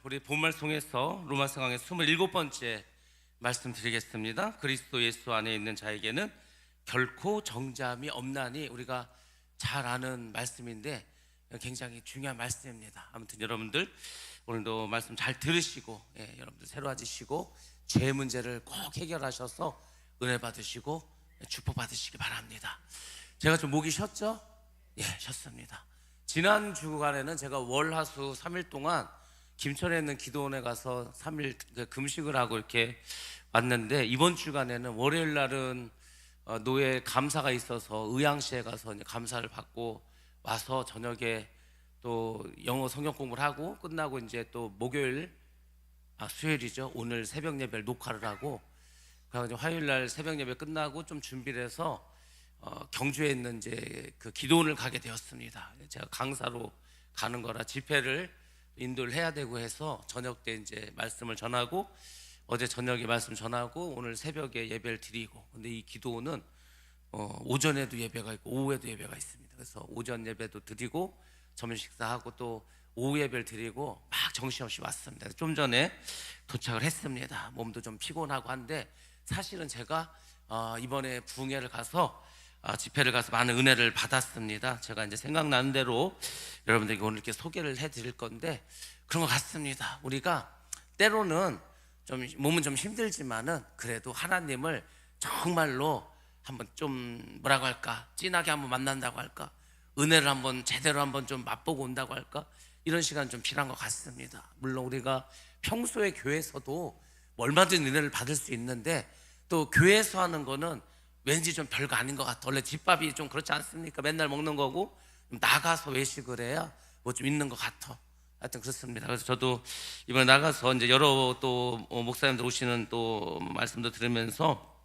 우리 본말송에서 로마서 강의 27번째 말씀 드리겠습니다. 그리스도 예수 안에 있는 자에게는 결코 정죄함이 없나니, 우리가 잘 아는 말씀인데 굉장히 중요한 말씀입니다. 아무튼 여러분들 오늘도 말씀 잘 들으시고, 여러분들 새로워지시고 죄 문제를 꼭 해결하셔서 은혜 받으시고 축복 받으시기 바랍니다. 제가 좀 목이 쉬었죠? 쉬었습니다. 지난 주간에는 제가 월화수 3일 동안 김천에 있는 기도원에 가서 3일 금식을 하고 이렇게 왔는데, 이번 주간에는 월요일 날은 노예 감사가 있어서 의왕시에 가서 이제 감사를 받고 와서 저녁에 또 영어 성경 공부를 하고 끝나고 이제 또 목요일, 수요일이죠. 오늘 새벽 예배를 녹화를 하고, 그래서 화요일 날 새벽 예배 끝나고 좀 준비를 해서 경주에 있는 이제 그 기도원을 가게 되었습니다. 제가 강사로 가는 거라 집회를 인도를 해야 되고 해서 저녁 때 이제 말씀을 전하고, 어제 저녁에 말씀 전하고 오늘 새벽에 예배를 드리고, 근데 이 기도원은 오전에도 예배가 있고 오후에도 예배가 있습니다. 그래서 오전 예배도 드리고 점심 식사하고 또 오후 예배를 드리고 막 정신없이 왔습니다. 좀 전에 도착을 했습니다. 몸도 좀 피곤하고 한데, 사실은 제가 이번에 부흥회를 가서 집회를 가서 많은 은혜를 받았습니다. 제가 이제 생각나는 대로 여러분들에게 오늘 이렇게 소개를 해드릴 건데, 그런 것 같습니다. 우리가 때로는 좀 몸은 좀 힘들지만은 그래도 하나님을 정말로 한번 좀 뭐라고 할까, 진하게 한번 만난다고 할까, 은혜를 한번 제대로 한번 좀 맛보고 온다고 할까, 이런 시간 좀 필요한 것 같습니다. 물론 우리가 평소에 교회에서도 얼마든지 은혜를 받을 수 있는데, 또 교회에서 하는 거는 왠지 좀 별거 아닌 것 같아. 원래 집밥이 좀 그렇지 않습니까? 맨날 먹는 거고, 나가서 외식을 해야 뭐 좀 있는 것 같아. 하여튼 그렇습니다. 그래서 저도 이번에 나가서 이제 여러 또 목사님들 오시는 또 말씀도 들으면서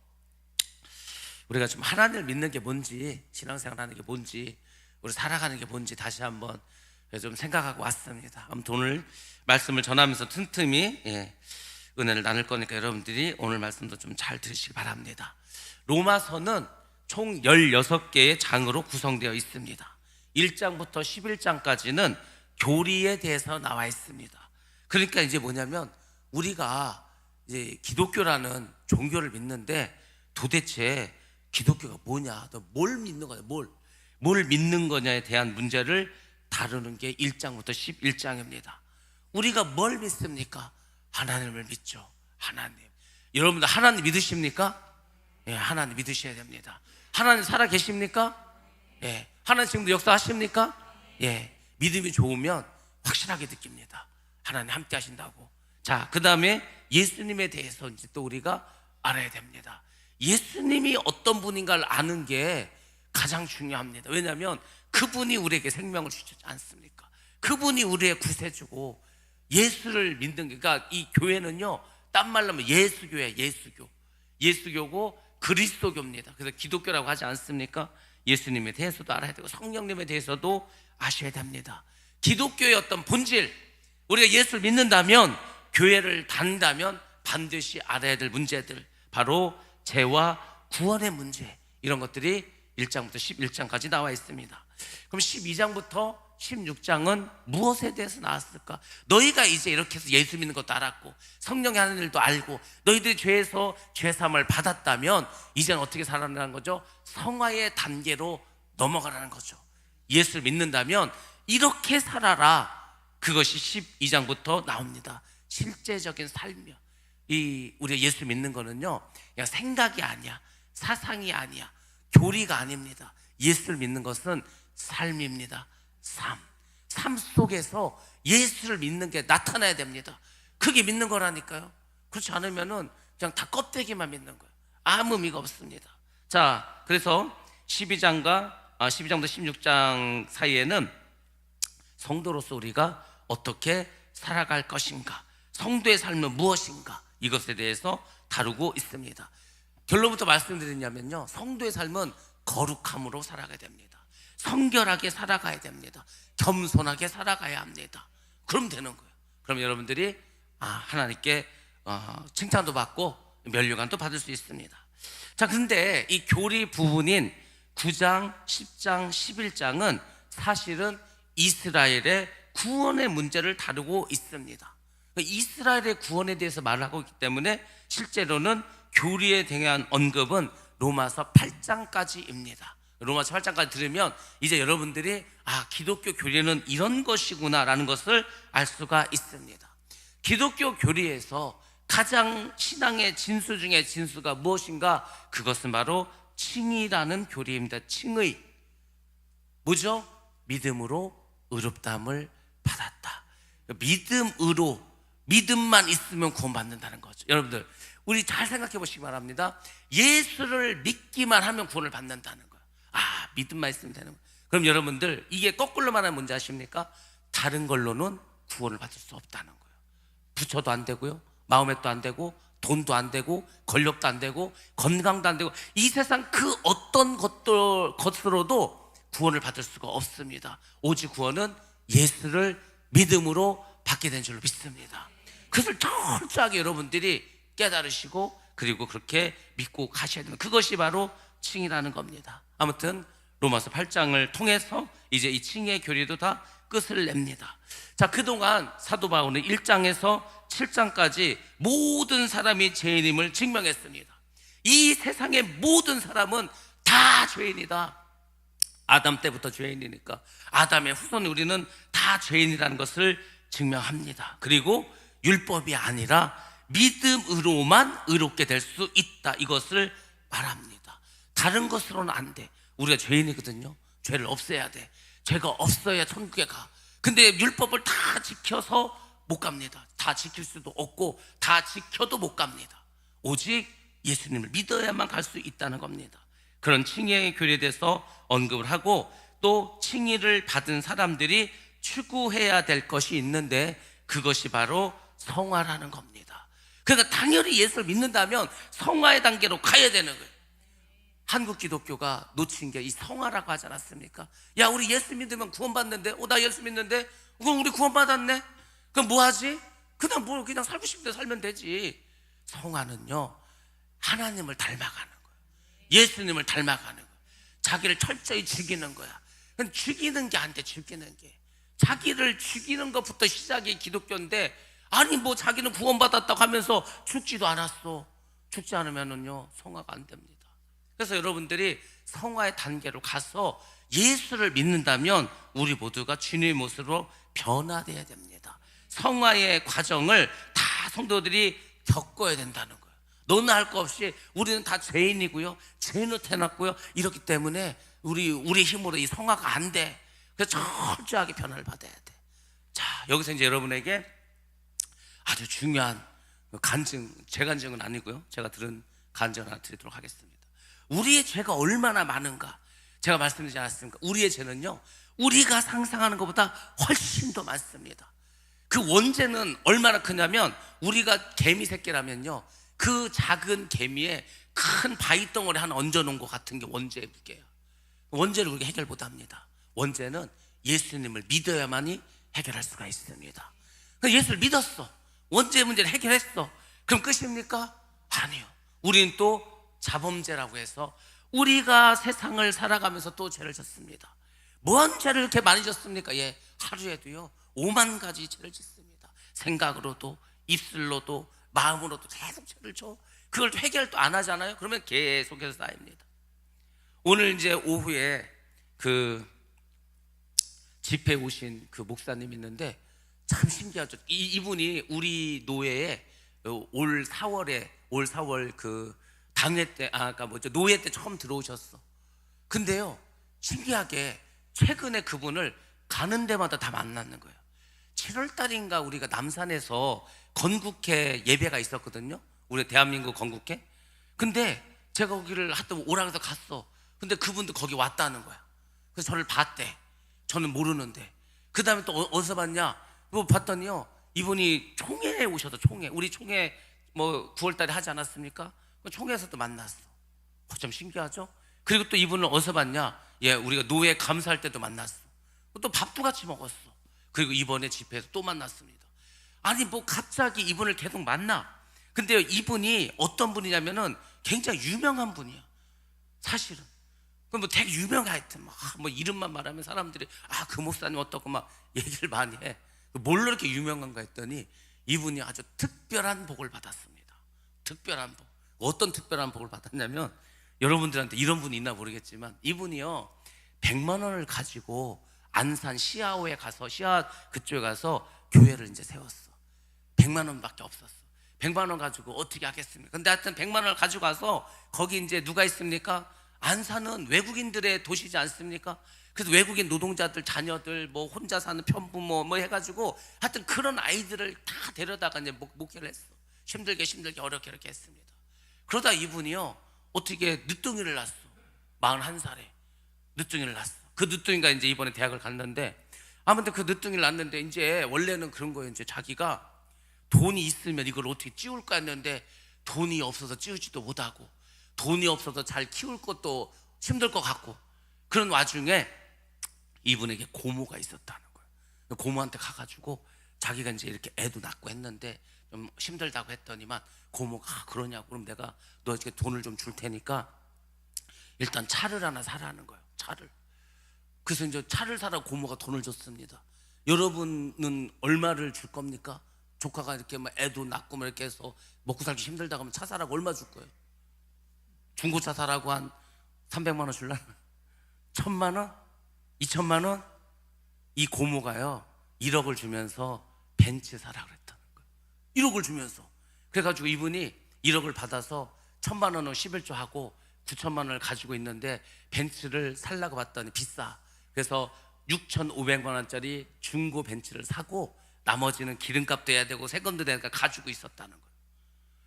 우리가 좀 하나님을 믿는 게 뭔지, 신앙생활 하는 게 뭔지, 우리 살아가는 게 뭔지 다시 한번 좀 생각하고 왔습니다. 아무튼 오늘 말씀을 전하면서 틈틈이 은혜를 나눌 거니까 여러분들이 오늘 말씀도 좀 잘 들으시기 바랍니다. 로마서는 총 16개의 장으로 구성되어 있습니다. 1장부터 11장까지는 교리에 대해서 나와 있습니다. 그러니까 이제 뭐냐면, 우리가 이제 기독교라는 종교를 믿는데 도대체 기독교가 뭐냐, 또 뭘 믿는 거냐, 뭘 믿는 거냐에 대한 문제를 다루는 게 1장부터 11장입니다. 우리가 뭘 믿습니까? 하나님을 믿죠. 하나님. 여러분들 하나님 믿으십니까? 하나님 믿으셔야 됩니다. 하나님 살아 계십니까? 하나님 지금도 역사하십니까? 믿음이 좋으면 확실하게 느낍니다. 하나님 함께 하신다고. 자, 그 다음에 예수님에 대해서 이제 또 우리가 알아야 됩니다. 예수님이 어떤 분인가를 아는 게 가장 중요합니다. 왜냐하면 그분이 우리에게 생명을 주시지 않습니까? 그분이 우리의 구세주고, 예수를 믿는 게, 그러니까 이 교회는요, 딴 말로 하면 예수교예요. 예수교고 그리스도교입니다. 그래서 기독교라고 하지 않습니까? 예수님에 대해서도 알아야 되고 성령님에 대해서도 아셔야 됩니다. 기독교의 어떤 본질, 우리가 예수를 믿는다면, 교회를 다닌다면 반드시 알아야 될 문제들, 바로 죄와 구원의 문제, 이런 것들이 1장부터 11장까지 나와 있습니다. 그럼 12장부터 16장은 무엇에 대해서 나왔을까? 너희가 이제 이렇게 해서 예수 믿는 것도 알았고 성령이 하는 일도 알고 너희들이 죄에서 죄사함을 받았다면 이제는 어떻게 살아가는 거죠? 성화의 단계로 넘어가라는 거죠. 예수를 믿는다면 이렇게 살아라, 그것이 12장부터 나옵니다. 실제적인 삶이요. 우리가 예수 믿는 거는요, 그냥 생각이 아니야, 사상이 아니야, 교리가 아닙니다. 예수를 믿는 것은 삶입니다. 삶 속에서 예수를 믿는 게 나타나야 됩니다. 그게 믿는 거라니까요. 그렇지 않으면은 그냥 다 껍데기만 믿는 거예요. 아무 의미가 없습니다. 자, 그래서 12장부터 16장 사이에는 성도로서 우리가 어떻게 살아갈 것인가, 성도의 삶은 무엇인가, 이것에 대해서 다루고 있습니다. 결론부터 말씀드리냐면요, 성도의 삶은 거룩함으로 살아가야 됩니다. 성결하게 살아가야 됩니다. 겸손하게 살아가야 합니다. 그럼 되는 거예요. 그럼 여러분들이 하나님께 칭찬도 받고 면류관도 받을 수 있습니다. 자, 근데 이 교리 부분인 9장, 10장, 11장은 사실은 이스라엘의 구원의 문제를 다루고 있습니다. 이스라엘의 구원에 대해서 말을 하고 있기 때문에 실제로는 교리에 대한 언급은 로마서 8장까지입니다. 로마서 8장까지 들으면 이제 여러분들이 기독교 교리는 이런 것이구나 라는 것을 알 수가 있습니다. 기독교 교리에서 가장 신앙의 진수 중에 진수가 무엇인가? 그것은 바로 칭의라는 교리입니다. 칭의. 뭐죠? 믿음으로 의롭다함을 받았다. 믿음으로, 믿음만 있으면 구원받는다는 거죠. 여러분들, 우리 잘 생각해 보시기 바랍니다. 예수를 믿기만 하면 구원을 받는다는 거예요. 믿음만 있으면 되는 거예요. 그럼 여러분들, 이게 거꾸로 말하면 뭔지 아십니까? 다른 걸로는 구원을 받을 수 없다는 거예요. 부처도 안 되고요, 마음에도 안 되고, 돈도 안 되고, 권력도 안 되고, 건강도 안 되고, 이 세상 그 어떤 것으로도 구원을 받을 수가 없습니다. 오직 구원은 예수를 믿음으로 받게 된 줄로 믿습니다. 그것을 철저하게 여러분들이 깨달으시고, 그리고 그렇게 믿고 가셔야 되는, 그것이 바로 칭의라는 겁니다. 아무튼 로마서 8장을 통해서 이제 이 칭의의 교리도 다 끝을 냅니다. 자, 그동안 사도 바울은 1장에서 7장까지 모든 사람이 죄인임을 증명했습니다. 이 세상의 모든 사람은 다 죄인이다. 아담 때부터 죄인이니까 아담의 후손 우리는 다 죄인이라는 것을 증명합니다. 그리고 율법이 아니라 믿음으로만 의롭게 될 수 있다, 이것을 말합니다. 다른 것으로는 안 돼. 우리가 죄인이거든요. 죄를 없애야 돼. 죄가 없어야 천국에 가. 근데 율법을 다 지켜서 못 갑니다. 다 지킬 수도 없고 다 지켜도 못 갑니다. 오직 예수님을 믿어야만 갈 수 있다는 겁니다. 그런 칭의의 교리에 대해서 언급을 하고, 또 칭의를 받은 사람들이 추구해야 될 것이 있는데 그것이 바로 성화라는 겁니다. 그러니까 당연히 예수를 믿는다면 성화의 단계로 가야 되는 거예요. 한국 기독교가 놓친 게 이 성화라고 하지 않았습니까? 야, 우리 예수 믿으면 구원받는데, 나 예수 믿는데, 그럼 우리 구원받았네? 그럼 뭐 하지? 그냥 살고 싶은데 살면 되지. 성화는요, 하나님을 닮아가는 거예요. 예수님을 닮아가는 거예요. 자기를 철저히 죽이는 거야. 죽이는 게 안 돼. 죽이는 게, 자기를 죽이는 것부터 시작이 기독교인데, 아니 뭐 자기는 구원받았다고 하면서 죽지도 않았어. 죽지 않으면은요 성화가 안 됩니다. 그래서 여러분들이 성화의 단계로 가서 예수를 믿는다면 우리 모두가 주님의 모습으로 변화되어야 됩니다. 성화의 과정을 다 성도들이 겪어야 된다는 거예요. 너나 할 거 없이 우리는 다 죄인이고요, 죄인으로 태어났고요, 이렇기 때문에 우리 힘으로 이 성화가 안 돼. 그래서 철저하게 변화를 받아야 돼. 자, 여기서 이제 여러분에게 아주 중요한 간증, 제 간증은 아니고요, 제가 들은 간증을 하나 드리도록 하겠습니다. 우리의 죄가 얼마나 많은가, 제가 말씀드리지 않았습니까? 우리의 죄는요, 우리가 상상하는 것보다 훨씬 더 많습니다. 그 원죄는 얼마나 크냐면, 우리가 개미 새끼라면요, 그 작은 개미에 큰 바위 덩어리 하나 얹어놓은 것 같은 게 원죄의 무게예요. 원죄를 우리가 해결 못합니다. 원죄는 예수님을 믿어야만이 해결할 수가 있습니다. 예수를 믿었어, 원죄 문제를 해결했어, 그럼 끝입니까? 아니요. 우리는 또 자범죄라고 해서 우리가 세상을 살아가면서 또 죄를 졌습니다. 뭔 죄를 이렇게 많이 졌습니까? 예, 하루에도요 5만 가지 죄를 짓습니다. 생각으로도, 입술로도, 마음으로도 계속 죄를 져. 그걸 해결 또 안 하잖아요. 그러면 계속해서 쌓입니다. 오늘 이제 오후에 그 집회 오신 그 목사님 있는데 참 신기하죠. 이분이 우리 노예에 올 4월 그 당회 때, 노예 때 처음 들어오셨어. 근데요, 신기하게 최근에 그분을 가는 데마다 다 만나는 거예요. 7월 달인가 우리가 남산에서 건국회 예배가 있었거든요. 우리 대한민국 건국회. 근데 제가 거기를 하여튼 오라 해서 갔어. 근데 그분도 거기 왔다는 거야. 그래서 저를 봤대. 저는 모르는데. 그 다음에 또 어디서 봤냐? 뭐 봤더니요, 이분이 총회에 오셔서, 우리 총회 뭐 9월 달에 하지 않았습니까? 총회에서 또 만났어. 좀 신기하죠? 그리고 또 이분을 어디서 봤냐? 예, 우리가 노예 감사할 때도 만났어. 또 밥도 같이 먹었어. 그리고 이번에 집회에서 또 만났습니다. 아니 뭐 갑자기 이분을 계속 만나. 근데 이분이 어떤 분이냐면은 굉장히 유명한 분이야, 사실은. 뭐 되게 유명해. 하여튼 뭐 이름만 말하면 사람들이 그 목사님 어떻고 막 얘기를 많이 해. 뭘로 이렇게 유명한가 했더니, 이분이 아주 특별한 복을 받았습니다. 특별한 복. 어떤 특별한 복을 받았냐면, 여러분들한테 이런 분이 있나 모르겠지만 이분이요 100만 원을 가지고 안산 시아호에 가서, 시아 그쪽에 가서 교회를 이제 세웠어. 100만 원밖에 없었어. 100만 원 가지고 어떻게 하겠습니까? 근데 하여튼 100만 원을 가지고 가서 거기 이제 누가 있습니까? 안산은 외국인들의 도시지 않습니까? 그래서 외국인 노동자들 자녀들 뭐 혼자 사는 편부모 뭐 해가지고 하여튼 그런 아이들을 다 데려다가 이제 목회를 했어. 힘들게 어렵게 이렇게 했습니다. 그러다 이분이요 어떻게 늦둥이를 낳았어. 41살에 늦둥이를 낳았어. 그 늦둥이가 이제 이번에 대학을 갔는데, 아무튼 그 늦둥이를 낳았는데 이제 원래는 그런 거예요. 이제 자기가 돈이 있으면 이걸 어떻게 찌울까 했는데 돈이 없어서 찌우지도 못하고, 돈이 없어서 잘 키울 것도 힘들 것 같고, 그런 와중에 이분에게 고모가 있었다는 거예요. 고모한테 가가지고 자기가 이제 이렇게 애도 낳고 했는데 좀 힘들다고 했더니만 고모가 그러냐고, 그럼 내가 너에게 돈을 좀 줄 테니까 일단 차를 하나 사라는 거예요. 차를. 그래서 이제 차를 사라고 고모가 돈을 줬습니다. 여러분은 얼마를 줄 겁니까? 조카가 이렇게 막 애도 낳고 막 이렇게 해서 먹고 살기 힘들다고 하면 차 사라고 얼마 줄 거예요? 중고차 사라고 한 300만 원 줄라나? 1000만 원? 2000만 원? 이 고모가요 1억을 주면서 벤츠 사라고 그랬다는 거예요. 1억을 주면서. 그래가지고 이분이 1억을 받아서 1000만 원을 11조 하고 9천만 원을 가지고 있는데 벤츠를 살라고 봤더니 비싸. 그래서 6,500만 원짜리 중고 벤츠를 사고 나머지는 기름값도 해야 되고 세금도 되니까 가지고 있었다는 거예요.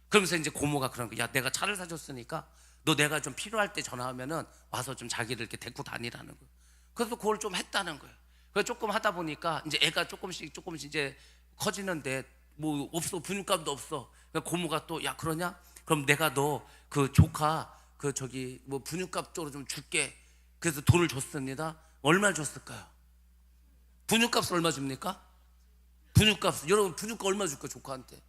그러면서 이제 고모가 그런 거야. 야, 내가 차를 사줬으니까 너 내가 좀 필요할 때 전화하면은 와서 좀 자기를 이렇게 데리고 다니라는 거예요. 그래서 그걸 좀 했다는 거예요. 그래서 조금 하다 보니까 이제 애가 조금씩 이제 커지는데 뭐 없어, 분유값도 없어. 그러니까 고모가 또 야 그러냐? 그럼 내가 너 그 조카 그 저기 뭐 분유값 쪽으로 좀 줄게. 그래서 돈을 줬습니다. 얼마 줬을까요? 분유값을 얼마 줍니까? 분유값, 여러분 분유값 얼마 줄까 조카한테?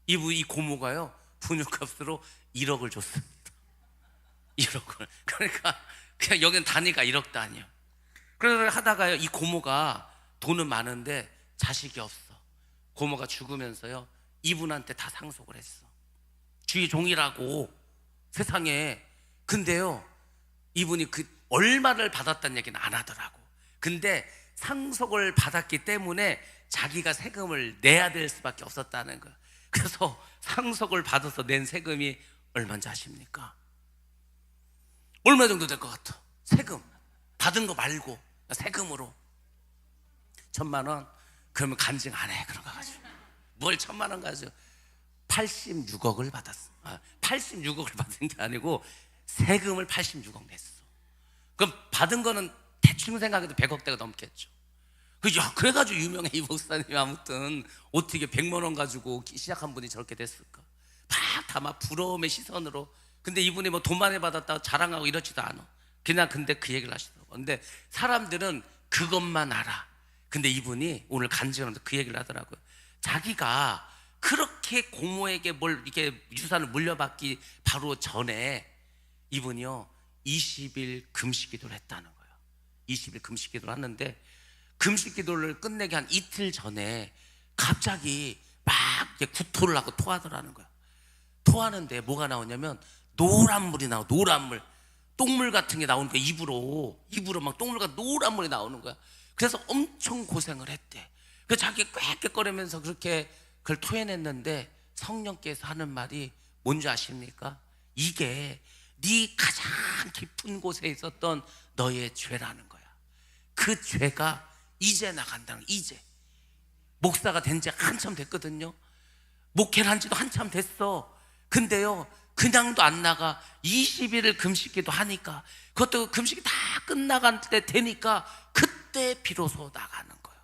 이 고모가요 분유값으로 1억을 줬습니다. 1억을. 그러니까 그냥 여기는 단위가 1억 단위요. 그래서 하다가요 이 고모가 돈은 많은데 자식이 없어. 고모가 죽으면서요 이분한테 다 상속을 했어. 주의 종이라고 세상에. 근데요 이분이 그 얼마를 받았다는 얘기는 안 하더라고. 근데 상속을 받았기 때문에 자기가 세금을 내야 될 수밖에 없었다는 거예요. 그래서 상속을 받아서 낸 세금이 얼마인지 아십니까? 얼마 정도 될 것 같아? 세금 받은 거 말고 세금으로 1000만 원? 그러면 간증 안 해. 그런 거 가지고 뭘 1000만 원 가지고 86억을 받았어. 86억을 받은 게 아니고 세금을 86억 냈어. 그럼 받은 거는 대충 생각해도 100억대가 넘겠죠. 그래가지고 유명해 이 목사님이. 아무튼 어떻게 100만 원 가지고 시작한 분이 저렇게 됐을까? 막 부러움의 시선으로. 근데 이분이 뭐 돈 많이 받았다고 자랑하고 이러지도 않아. 그냥 근데 그 얘기를 하시더라고. 근데 사람들은 그것만 알아. 근데 이분이 오늘 간증하면서 그 얘기를 하더라고요. 자기가 그렇게 고모에게 뭘 이렇게 유산을 물려받기 바로 전에 이분이요 20일 금식 기도를 했다는 거예요. 20일 금식 기도를 하는데 금식 기도를 끝내기 한 이틀 전에 갑자기 막 이렇게 구토를 하고 토하더라는 거야. 토하는데 뭐가 나오냐면 노란 물이 나와. 노란 물, 똥물 같은 게 나오는 거야. 입으로 막 똥물과 노란 물이 나오는 거야. 그래서 엄청 고생을 했대. 그래서 자기 꽥꽥거리면서 그렇게 그걸 토해냈는데 성령께서 하는 말이 뭔지 아십니까? 이게 네 가장 깊은 곳에 있었던 너의 죄라는 거야. 그 죄가 이제 나간다는 거야. 이제 목사가 된 지 한참 됐거든요. 목회를 한 지도 한참 됐어. 근데요 그냥도 안 나가. 20일을 금식기도 하니까, 그것도 금식이 다 끝나간 때 되니까 그때 비로소 나가는 거예요.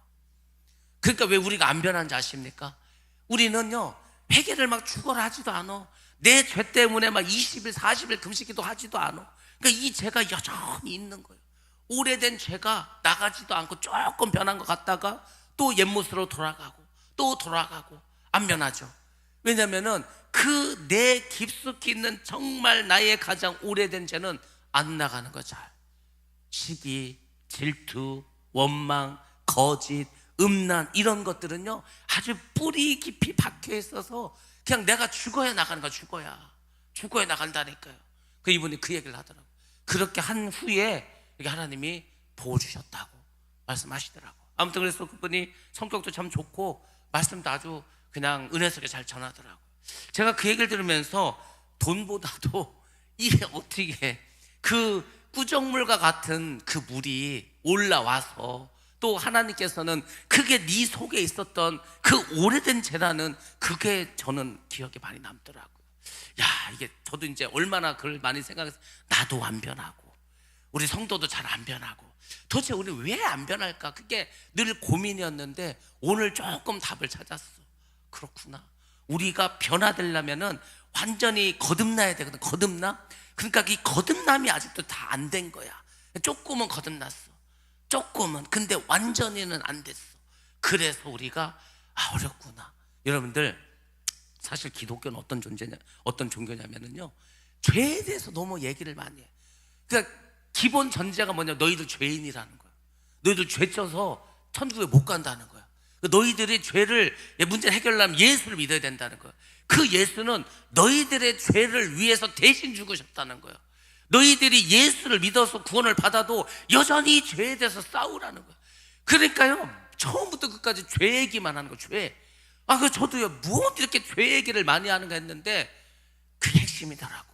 그러니까 왜 우리가 안 변한지 아십니까? 우리는요 회개를 막 추구하지도 않아. 내 죄 때문에 막 20일 40일 금식기도 하지도 않아. 그러니까 이 죄가 여전히 있는 거예요. 오래된 죄가 나가지도 않고 조금 변한 것 같다가 또 옛모습으로 돌아가고 또 돌아가고 안 변하죠. 왜냐면은 그 내 깊숙이 있는 정말 나의 가장 오래된 죄는 안 나가는 거죠. 시기, 질투, 원망, 거짓, 음란 이런 것들은요 아주 뿌리 깊이 박혀 있어서 그냥 내가 죽어야 나가는 거야. 죽어야 나간다니까요. 그 이분이 그 얘기를 하더라고요. 그렇게 한 후에 이게 하나님이 도와주셨다고 말씀하시더라고요. 아무튼 그래서 그분이 성격도 참 좋고 말씀도 아주 그냥 은혜스럽게 잘 전하더라고요. 제가 그 얘기를 들으면서 돈보다도 이게 어떻게 그 구정물과 같은 그 물이 올라와서 또 하나님께서는 그게 네 속에 있었던 그 오래된 재난은 그게 저는 기억에 많이 남더라고요. 야, 이게 저도 이제 얼마나 그걸 많이 생각해서 나도 안 변하고 우리 성도도 잘 안 변하고 도대체 우리 왜 안 변할까? 그게 늘 고민이었는데 오늘 조금 답을 찾았어. 그렇구나. 우리가 변화되려면은 완전히 거듭나야 되거든. 거듭남. 그러니까 이 거듭남이 아직도 다 안 된 거야. 조금은 거듭났어. 조금은. 근데 완전히는 안 됐어. 그래서 우리가 어렵구나. 여러분들 사실 기독교는 어떤 종교냐면은요 죄에 대해서 너무 얘기를 많이 해. 그러니까 기본 전제가 뭐냐? 너희들 죄인이라는 거야. 너희들 죄 져서 천국에 못 간다는 거야. 너희들이 죄를 문제 해결하려면 예수를 믿어야 된다는 거야. 그 예수는 너희들의 죄를 위해서 대신 죽으셨다는 거야. 너희들이 예수를 믿어서 구원을 받아도 여전히 죄에 대해서 싸우라는 거야. 그러니까요 처음부터 끝까지 죄 얘기만 하는 거야. 죄. 그 저도요 무엇 이렇게 죄 얘기를 많이 하는가 했는데 그게 핵심이더라고.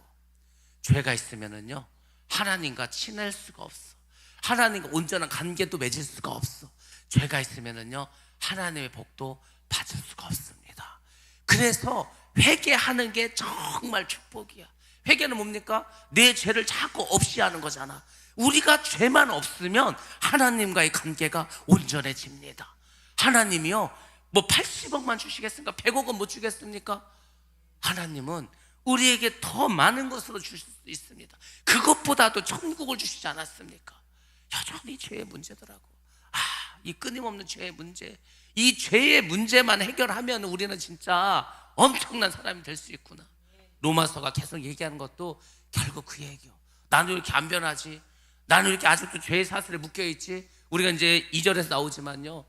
죄가 있으면은요 하나님과 친할 수가 없어. 하나님과 온전한 관계도 맺을 수가 없어. 죄가 있으면은요 하나님의 복도 받을 수가 없습니다. 그래서 회개하는 게 정말 축복이야. 회개는 뭡니까? 내 죄를 자꾸 없이 하는 거잖아. 우리가 죄만 없으면 하나님과의 관계가 온전해집니다. 하나님이요 뭐 80억만 주시겠습니까? 100억은 못 주겠습니까? 하나님은 우리에게 더 많은 것으로 주실 수 있습니다. 그것보다도 천국을 주시지 않았습니까? 여전히 죄의 문제더라고. 이 끊임없는 죄의 문제, 이 죄의 문제만 해결하면 우리는 진짜 엄청난 사람이 될 수 있구나. 로마서가 계속 얘기하는 것도 결국 그 얘기요. 나는 왜 이렇게 안 변하지? 나는 왜 이렇게 아직도 죄의 사슬에 묶여있지? 우리가 이제 2절에서 나오지만요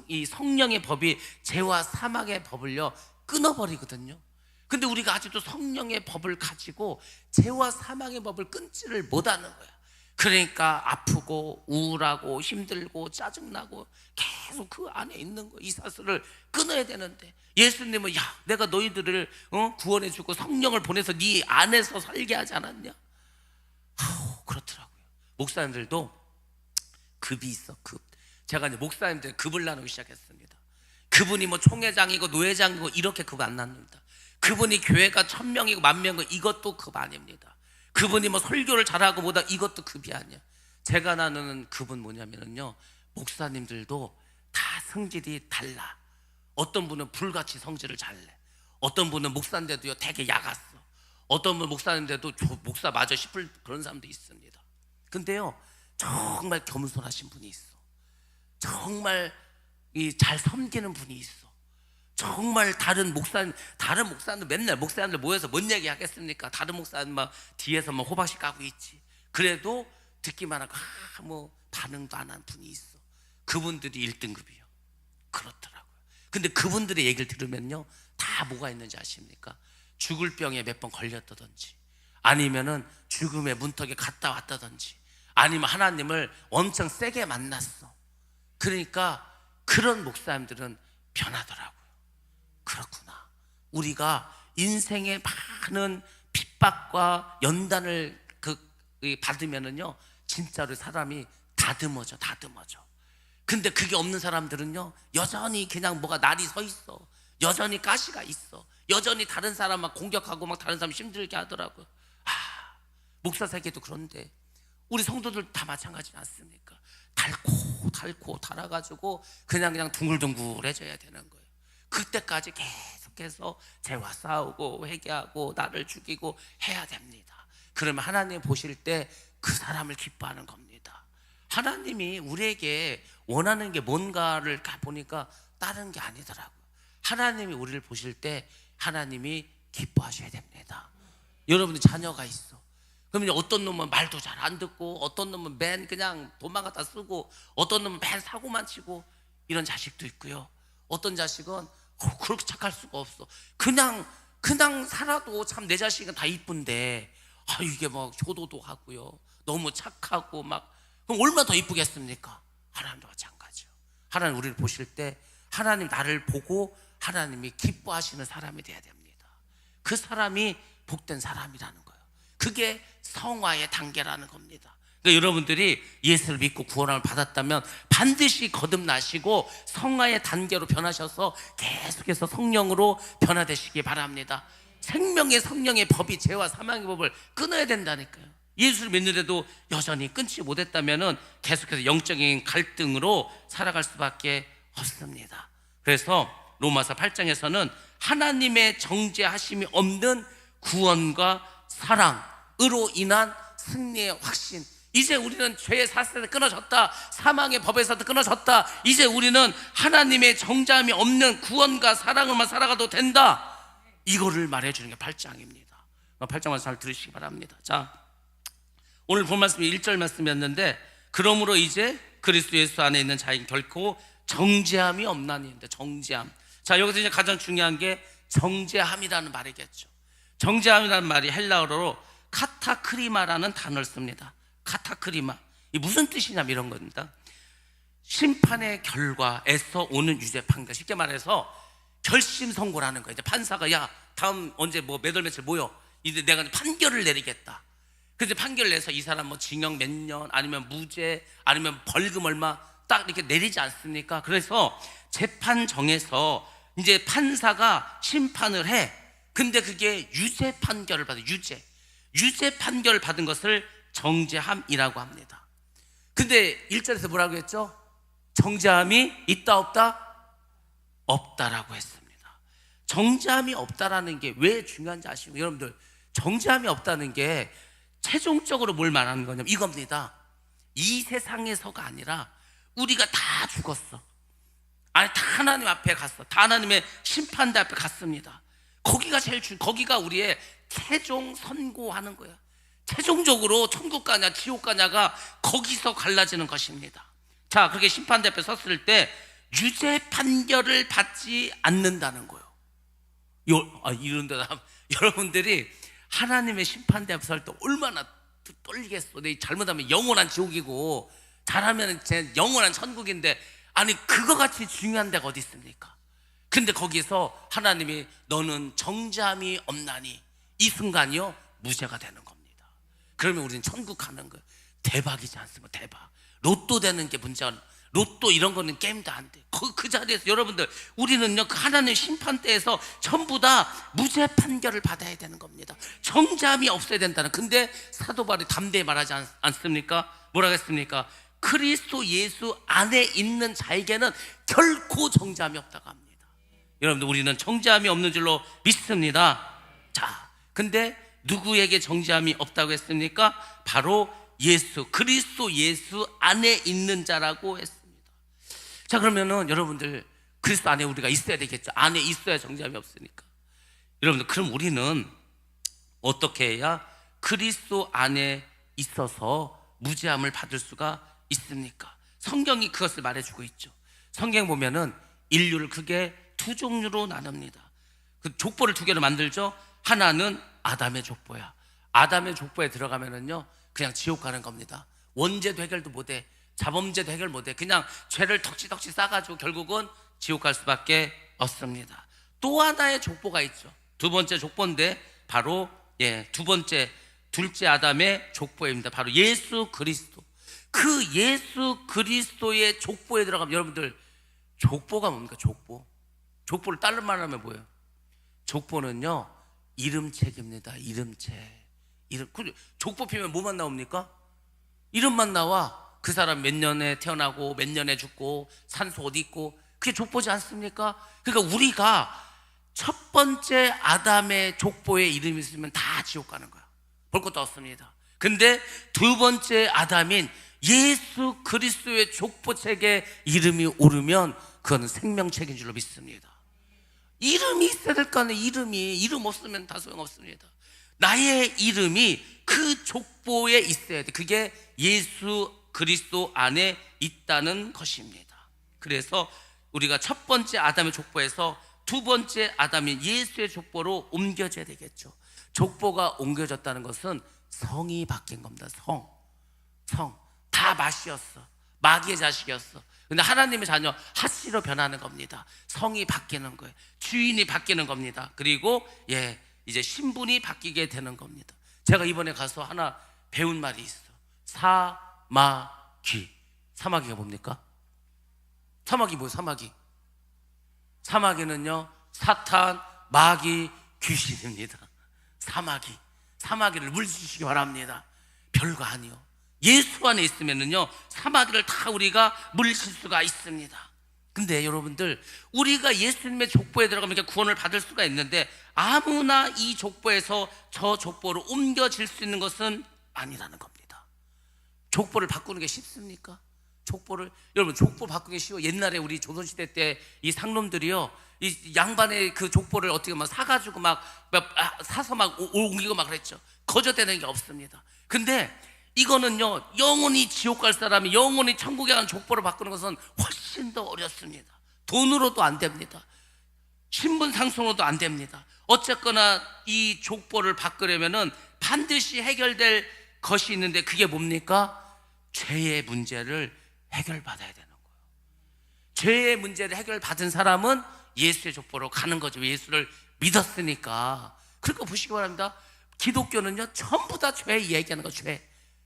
이 성령의 법이 죄와 사망의 법을요 끊어버리거든요. 근데 우리가 아직도 성령의 법을 가지고 죄와 사망의 법을 끊지를 못하는 거야. 그러니까 아프고 우울하고 힘들고 짜증나고 계속 그 안에 있는 거. 이 사슬을 끊어야 되는데 예수님은 내가 너희들을 구원해주고 성령을 보내서 네 안에서 살게 하지 않았냐? 그렇더라고요. 목사님들도 급이 있어. 급. 제가 이제 목사님들 급을 나누기 시작했습니다. 그분이 뭐 총회장이고 노회장이고 이렇게 급 안 나눕니다. 그분이 교회가 1000명이고 10,000명이고 이것도 급 아닙니다. 그분이 뭐 설교를 잘하고 뭐다 이것도 급이 아니야. 제가 나누는 급은 뭐냐면요 목사님들도 다 성질이 달라. 어떤 분은 불같이 성질을 잘내. 어떤 분은 목사인데도요 되게 야갔어. 어떤 분 목사인데도 목사 맞아 싶을 그런 사람도 있습니다. 근데요 정말 겸손하신 분이 있어. 정말 잘 섬기는 분이 있어. 정말 다른 목사님들 맨날 목사님들 모여서 뭔 얘기 하겠습니까? 다른 목사님 막 뒤에서 막 호박씨 까고 있지. 그래도 듣기만 하고 뭐 반응도 안 한 분이 있어. 그분들이 1등급이요. 그렇더라고요. 근데 그분들의 얘기를 들으면요 다 뭐가 있는지 아십니까? 죽을 병에 몇 번 걸렸다든지, 아니면은 죽음의 문턱에 갔다 왔다든지, 아니면 하나님을 엄청 세게 만났어. 그러니까 그런 목사님들은 변하더라고요. 그렇구나. 우리가 인생의 많은 핍박과 연단을 받으면은요 진짜로 사람이 다듬어져. 근데 그게 없는 사람들은요 여전히 그냥 뭐가 날이 서 있어. 여전히 가시가 있어. 여전히 다른 사람 막 공격하고 막 다른 사람 힘들게 하더라고요. 목사 세계도 그런데 우리 성도들 다 마찬가지지 않습니까? 달고 달아가지고 그냥 둥글둥글해져야 되는 거예요. 그때까지 계속해서 죄와 싸우고 회개하고 나를 죽이고 해야 됩니다. 그러면 하나님 보실 때 그 사람을 기뻐하는 겁니다. 하나님이 우리에게 원하는 게 뭔가를 보니까 다른 게 아니더라고요. 하나님이 우리를 보실 때 하나님이 기뻐하셔야 됩니다. 여러분의 자녀가 있어. 그러면 어떤 놈은 말도 잘 안 듣고, 어떤 놈은 맨 그냥 돈만 갖다 쓰고, 어떤 놈은 맨 사고만 치고, 이런 자식도 있고요. 어떤 자식은 그렇게 착할 수가 없어. 그냥 살아도 참 내 자식은 다 이쁜데 이게 막 효도도 하고요, 너무 착하고 막, 그럼 얼마나 더 이쁘겠습니까? 하나님도 마찬가지요. 하나님 우리를 보실 때 하나님 나를 보고 하나님이 기뻐하시는 사람이 돼야 됩니다. 그 사람이 복된 사람이라는 거예요. 그게 성화의 단계라는 겁니다. 그러니까 여러분들이 예수를 믿고 구원을 받았다면 반드시 거듭나시고 성화의 단계로 변하셔서 계속해서 성령으로 변화되시기 바랍니다. 생명의 성령의 법이 죄와 사망의 법을 끊어야 된다니까요. 예수를 믿는데도 여전히 끊지 못했다면 계속해서 영적인 갈등으로 살아갈 수밖에 없습니다. 그래서 로마서 8장에서는 하나님의 정죄하심이 없는 구원과 사랑으로 인한 승리의 확신, 이제 우리는 죄의 사슬에 끊어졌다, 사망의 법에서도 끊어졌다, 이제 우리는 하나님의 정죄함이 없는 구원과 사랑을만 살아가도 된다, 이거를 말해주는 게 8장입니다 8장만 잘 들으시기 바랍니다. 자, 오늘 본 말씀이 1절 말씀이었는데, 그러므로 이제 그리스도 예수 안에 있는 자에게 결코 정죄함이 없나니인데, 정죄함. 자, 여기서 이제 가장 중요한 게 정죄함이라는 말이겠죠. 정죄함이라는 말이 헬라어로 카타크리마라는 단어를 씁니다. 카타크리마, 이 무슨 뜻이냐면 이런 겁니다. 심판의 결과에서 오는 유죄 판결, 쉽게 말해서 결심 선고라는 거예요. 이제 판사가 야 다음 언제 뭐 몇 월 며칠 모여, 이제 내가 판결을 내리겠다. 그래서 판결을 내서 이 사람 뭐 징역 몇 년, 아니면 무죄, 아니면 벌금 얼마 딱 이렇게 내리지 않습니까? 그래서 재판정에서 이제 판사가 심판을 해. 근데 그게 유죄 판결을 받아요. 유죄 판결을 받은 것을 정죄함이라고 합니다. 근데 1절에서 뭐라고 했죠? 정죄함이 있다 없다? 없다라고 했습니다. 정죄함이 없다라는 게 왜 중요한지 아시죠? 여러분들, 정죄함이 없다는 게 최종적으로 뭘 말하는 거냐면 이겁니다. 이 세상에서가 아니라 우리가 다 죽었어. 아니, 다 하나님 앞에 갔어. 다 하나님의 심판대 앞에 갔습니다. 거기가 거기가 우리의 최종 선고하는 거야. 최종적으로 천국 가냐 지옥 가냐가 거기서 갈라지는 것입니다. 자, 그렇게 심판대 앞에 섰을 때 유죄 판결을 받지 않는다는 거예요. 이런데 여러분들이 하나님의 심판대 앞에 설 때 얼마나 떨리겠어. 내 잘못하면 영원한 지옥이고 잘하면 제 영원한 천국인데, 아니 그거 같이 중요한 데가 어디 있습니까? 근데 거기서 하나님이 너는 정죄함이 없나니, 이 순간이요 무죄가 되는 겁니다. 그러면 우리는 천국 가는 거예요. 대박이지 않습니까? 대박. 로또 되는 게 문제야. 로또 이런 거는 게임도 안 돼. 그 자리에서 여러분들, 우리는요 그 하나님 심판대에서 전부 다 무죄 판결을 받아야 되는 겁니다. 정죄함이 없어야 된다는. 근데 사도 바울이 담대히 말하지 않습니까? 뭐라고 했습니까? 그리스도 예수 안에 있는 자에게는 결코 정죄함이 없다고 합니다. 여러분들, 우리는 정죄함이 없는 줄로 믿습니다. 자, 근데 누구에게 정죄함이 없다고 했습니까? 바로 그리스도 예수 안에 있는 자라고 했습니다. 자, 그러면은 여러분들, 그리스도 안에 우리가 있어야 되겠죠. 안에 있어야 정죄함이 없으니까. 여러분들, 그럼 우리는 어떻게 해야 그리스도 안에 있어서 무죄함을 받을 수가 있습니까? 성경이 그것을 말해주고 있죠. 성경 보면은 인류를 크게 두 종류로 나눕니다. 그 족보를 두 개로 만들죠. 하나는 아담의 족보야. 아담의 족보에 들어가면은요 그냥 지옥 가는 겁니다. 원죄도 해결도 못해, 자범죄도 해결 못해. 그냥 죄를 덕지덕지 싸가지고 결국은 지옥 갈 수밖에 없습니다. 또 하나의 족보가 있죠. 두 번째 족보인데 바로 둘째 아담의 족보입니다. 바로 예수 그리스도. 그 예수 그리스도의 족보에 들어가면, 여러분들, 족보가 뭡니까? 족보를 다른 말로 하면 뭐예요? 족보는요 이름책입니다. 이름책. 족보 피면 뭐만 나옵니까? 이름만 나와. 그 사람 몇 년에 태어나고 몇 년에 죽고 산소 어디 있고, 그게 족보지 않습니까? 그러니까 우리가 첫 번째 아담의 족보에 이름이 있으면 다 지옥 가는 거야. 볼 것도 없습니다. 근데 두 번째 아담인 예수 그리스도의 족보책에 이름이 오르면 그거는 생명책인 줄로 믿습니다. 이름이 있어야 될 거 아니에요. 이름 없으면 다 소용없습니다. 나의 이름이 그 족보에 있어야 돼. 그게 예수 그리스도 안에 있다는 것입니다. 그래서 우리가 첫 번째 아담의 족보에서 두 번째 아담인 예수의 족보로 옮겨져야 되겠죠. 족보가 옮겨졌다는 것은 성이 바뀐 겁니다. 성. 다 맛이었어. 마귀의 자식이었어. 근데 하나님의 자녀 핫씨로 변하는 겁니다. 성이 바뀌는 거예요. 주인이 바뀌는 겁니다. 그리고 이제 신분이 바뀌게 되는 겁니다. 제가 이번에 가서 하나 배운 말이 있어. 사마귀. 사마귀가 뭡니까? 사마귀 뭐예요? 사마귀는요 사탄, 마귀, 귀신입니다. 사마귀를 물리치시기 바랍니다. 별거 아니요. 예수 안에 있으면은요 사마귀를 다 우리가 물리칠 수가 있습니다. 근데 여러분들, 우리가 예수님의 족보에 들어가면 이렇게 구원을 받을 수가 있는데 아무나 이 족보에서 저 족보로 옮겨질 수 있는 것은 아니라는 겁니다. 족보를 바꾸는 게 쉽습니까? 여러분 족보 바꾸기 쉬워. 옛날에 우리 조선시대 때 이 상놈들이요 이 양반의 그 족보를 어떻게 막 사가지고 사서 옮기고 막 그랬죠. 거저되는 게 없습니다. 근데 이거는요 영원히 지옥 갈 사람이 영원히 천국에 가는 족보를 바꾸는 것은 훨씬 더 어렵습니다. 돈으로도 안 됩니다. 신분 상승으로도 안 됩니다. 어쨌거나 이 족보를 바꾸려면은 반드시 해결될 것이 있는데 그게 뭡니까? 죄의 문제를 해결받아야 되는 거예요. 죄의 문제를 해결받은 사람은 예수의 족보로 가는 거죠. 예수를 믿었으니까. 그러니까 보시기 바랍니다. 기독교는요 전부 다 죄 얘기하는 거예요.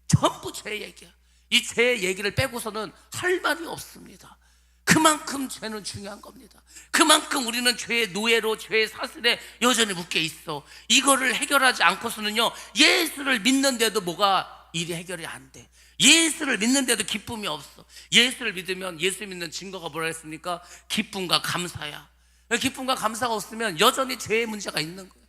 전부 죄 얘기야. 이 죄의 얘기를 빼고서는 할 말이 없습니다. 그만큼 죄는 중요한 겁니다. 그만큼 우리는 죄의 노예로, 죄의 사슬에 여전히 묶여 있어. 이거를 해결하지 않고서는요 예수를 믿는데도 뭐가 일이 해결이 안 돼. 예수를 믿는데도 기쁨이 없어. 예수를 믿으면 예수 믿는 증거가 뭐라 했습니까? 기쁨과 감사야. 기쁨과 감사가 없으면 여전히 죄의 문제가 있는 거예요.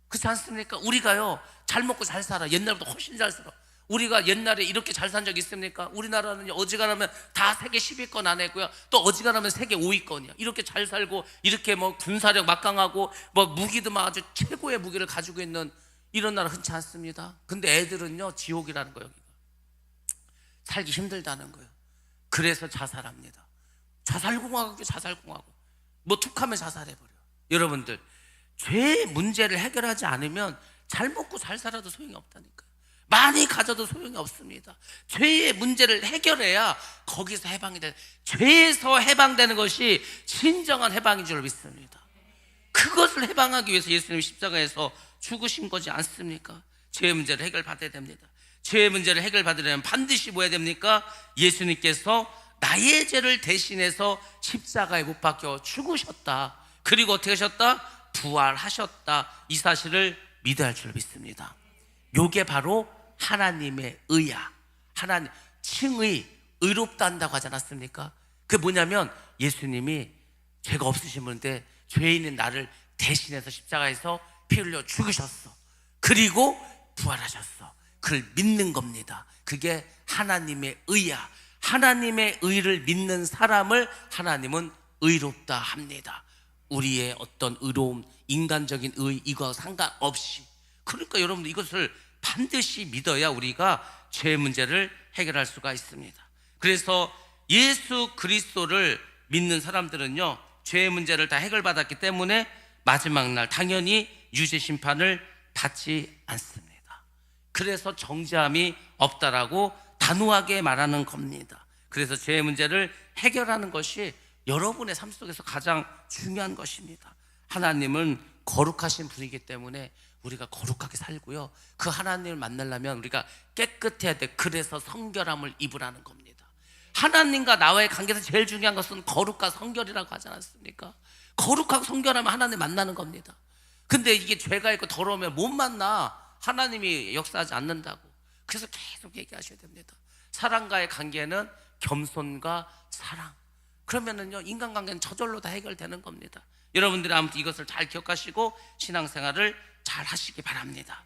그렇지 않습니까? 우리가요 잘 먹고 잘 살아. 옛날보다 훨씬 잘 살아. 우리가 옛날에 이렇게 잘 산 적 있습니까? 우리나라는 어지간하면 다 세계 10위권 안에 있고요. 또 어지간하면 세계 5위권이야. 이렇게 잘 살고 이렇게 군사력 막강하고 무기도 아주 최고의 무기를 가지고 있는 이런 나라 흔치 않습니다. 근데 애들은요 지옥이라는 거예요. 살기 힘들다는 거예요. 그래서 자살합니다. 자살공화국. 툭하면 자살해버려. 여러분들, 죄의 문제를 해결하지 않으면 잘 먹고 잘 살아도 소용이 없다니까요. 많이 가져도 소용이 없습니다. 죄의 문제를 해결해야 거기서 해방이 돼. 죄에서 해방되는 것이 진정한 해방인 줄 믿습니다. 그것을 해방하기 위해서 예수님이 십자가에서 죽으신 거지 않습니까? 죄의 문제를 해결받아야 됩니다. 죄의 문제를 해결받으려면 반드시 뭐 해야 됩니까? 예수님께서 나의 죄를 대신해서 십자가에 못 박혀 죽으셨다. 그리고 어떻게 하셨다? 부활하셨다. 이 사실을 믿어야 할 줄 믿습니다. 요게 바로 하나님의 의야. 하나님 칭의, 의롭다 한다고 하지 않았습니까? 그게 뭐냐면 예수님이 죄가 없으신 분인데 죄 있는 나를 대신해서 십자가에서 피 흘려 죽으셨어. 그리고 부활하셨어. 그걸 믿는 겁니다. 그게 하나님의 의야. 하나님의 의를 믿는 사람을 하나님은 의롭다 합니다. 우리의 어떤 의로움, 인간적인 의, 이거 상관없이. 그러니까 여러분들 이것을 반드시 믿어야 우리가 죄의 문제를 해결할 수가 있습니다. 그래서 예수 그리스도를 믿는 사람들은요 죄의 문제를 다 해결받았기 때문에 마지막 날 당연히 유죄 심판을 받지 않습니다. 그래서 정죄함이 없다라고 단호하게 말하는 겁니다. 그래서 죄의 문제를 해결하는 것이 여러분의 삶 속에서 가장 중요한 것입니다. 하나님은 거룩하신 분이기 때문에 우리가 거룩하게 살고요, 그 하나님을 만나려면 우리가 깨끗해야 돼. 그래서 성결함을 입으라는 겁니다. 하나님과 나와의 관계에서 제일 중요한 것은 거룩과 성결이라고 하지 않았습니까? 거룩하고 성결하면 하나님 만나는 겁니다. 근데 이게 죄가 있고 더러우면 못 만나. 하나님이 역사하지 않는다고. 그래서 계속 얘기하셔야 됩니다. 사랑과의 관계는 겸손과 사랑. 그러면은요 인간관계는 저절로 다 해결되는 겁니다. 여러분들이 아무튼 이것을 잘 기억하시고 신앙생활을 잘 하시기 바랍니다.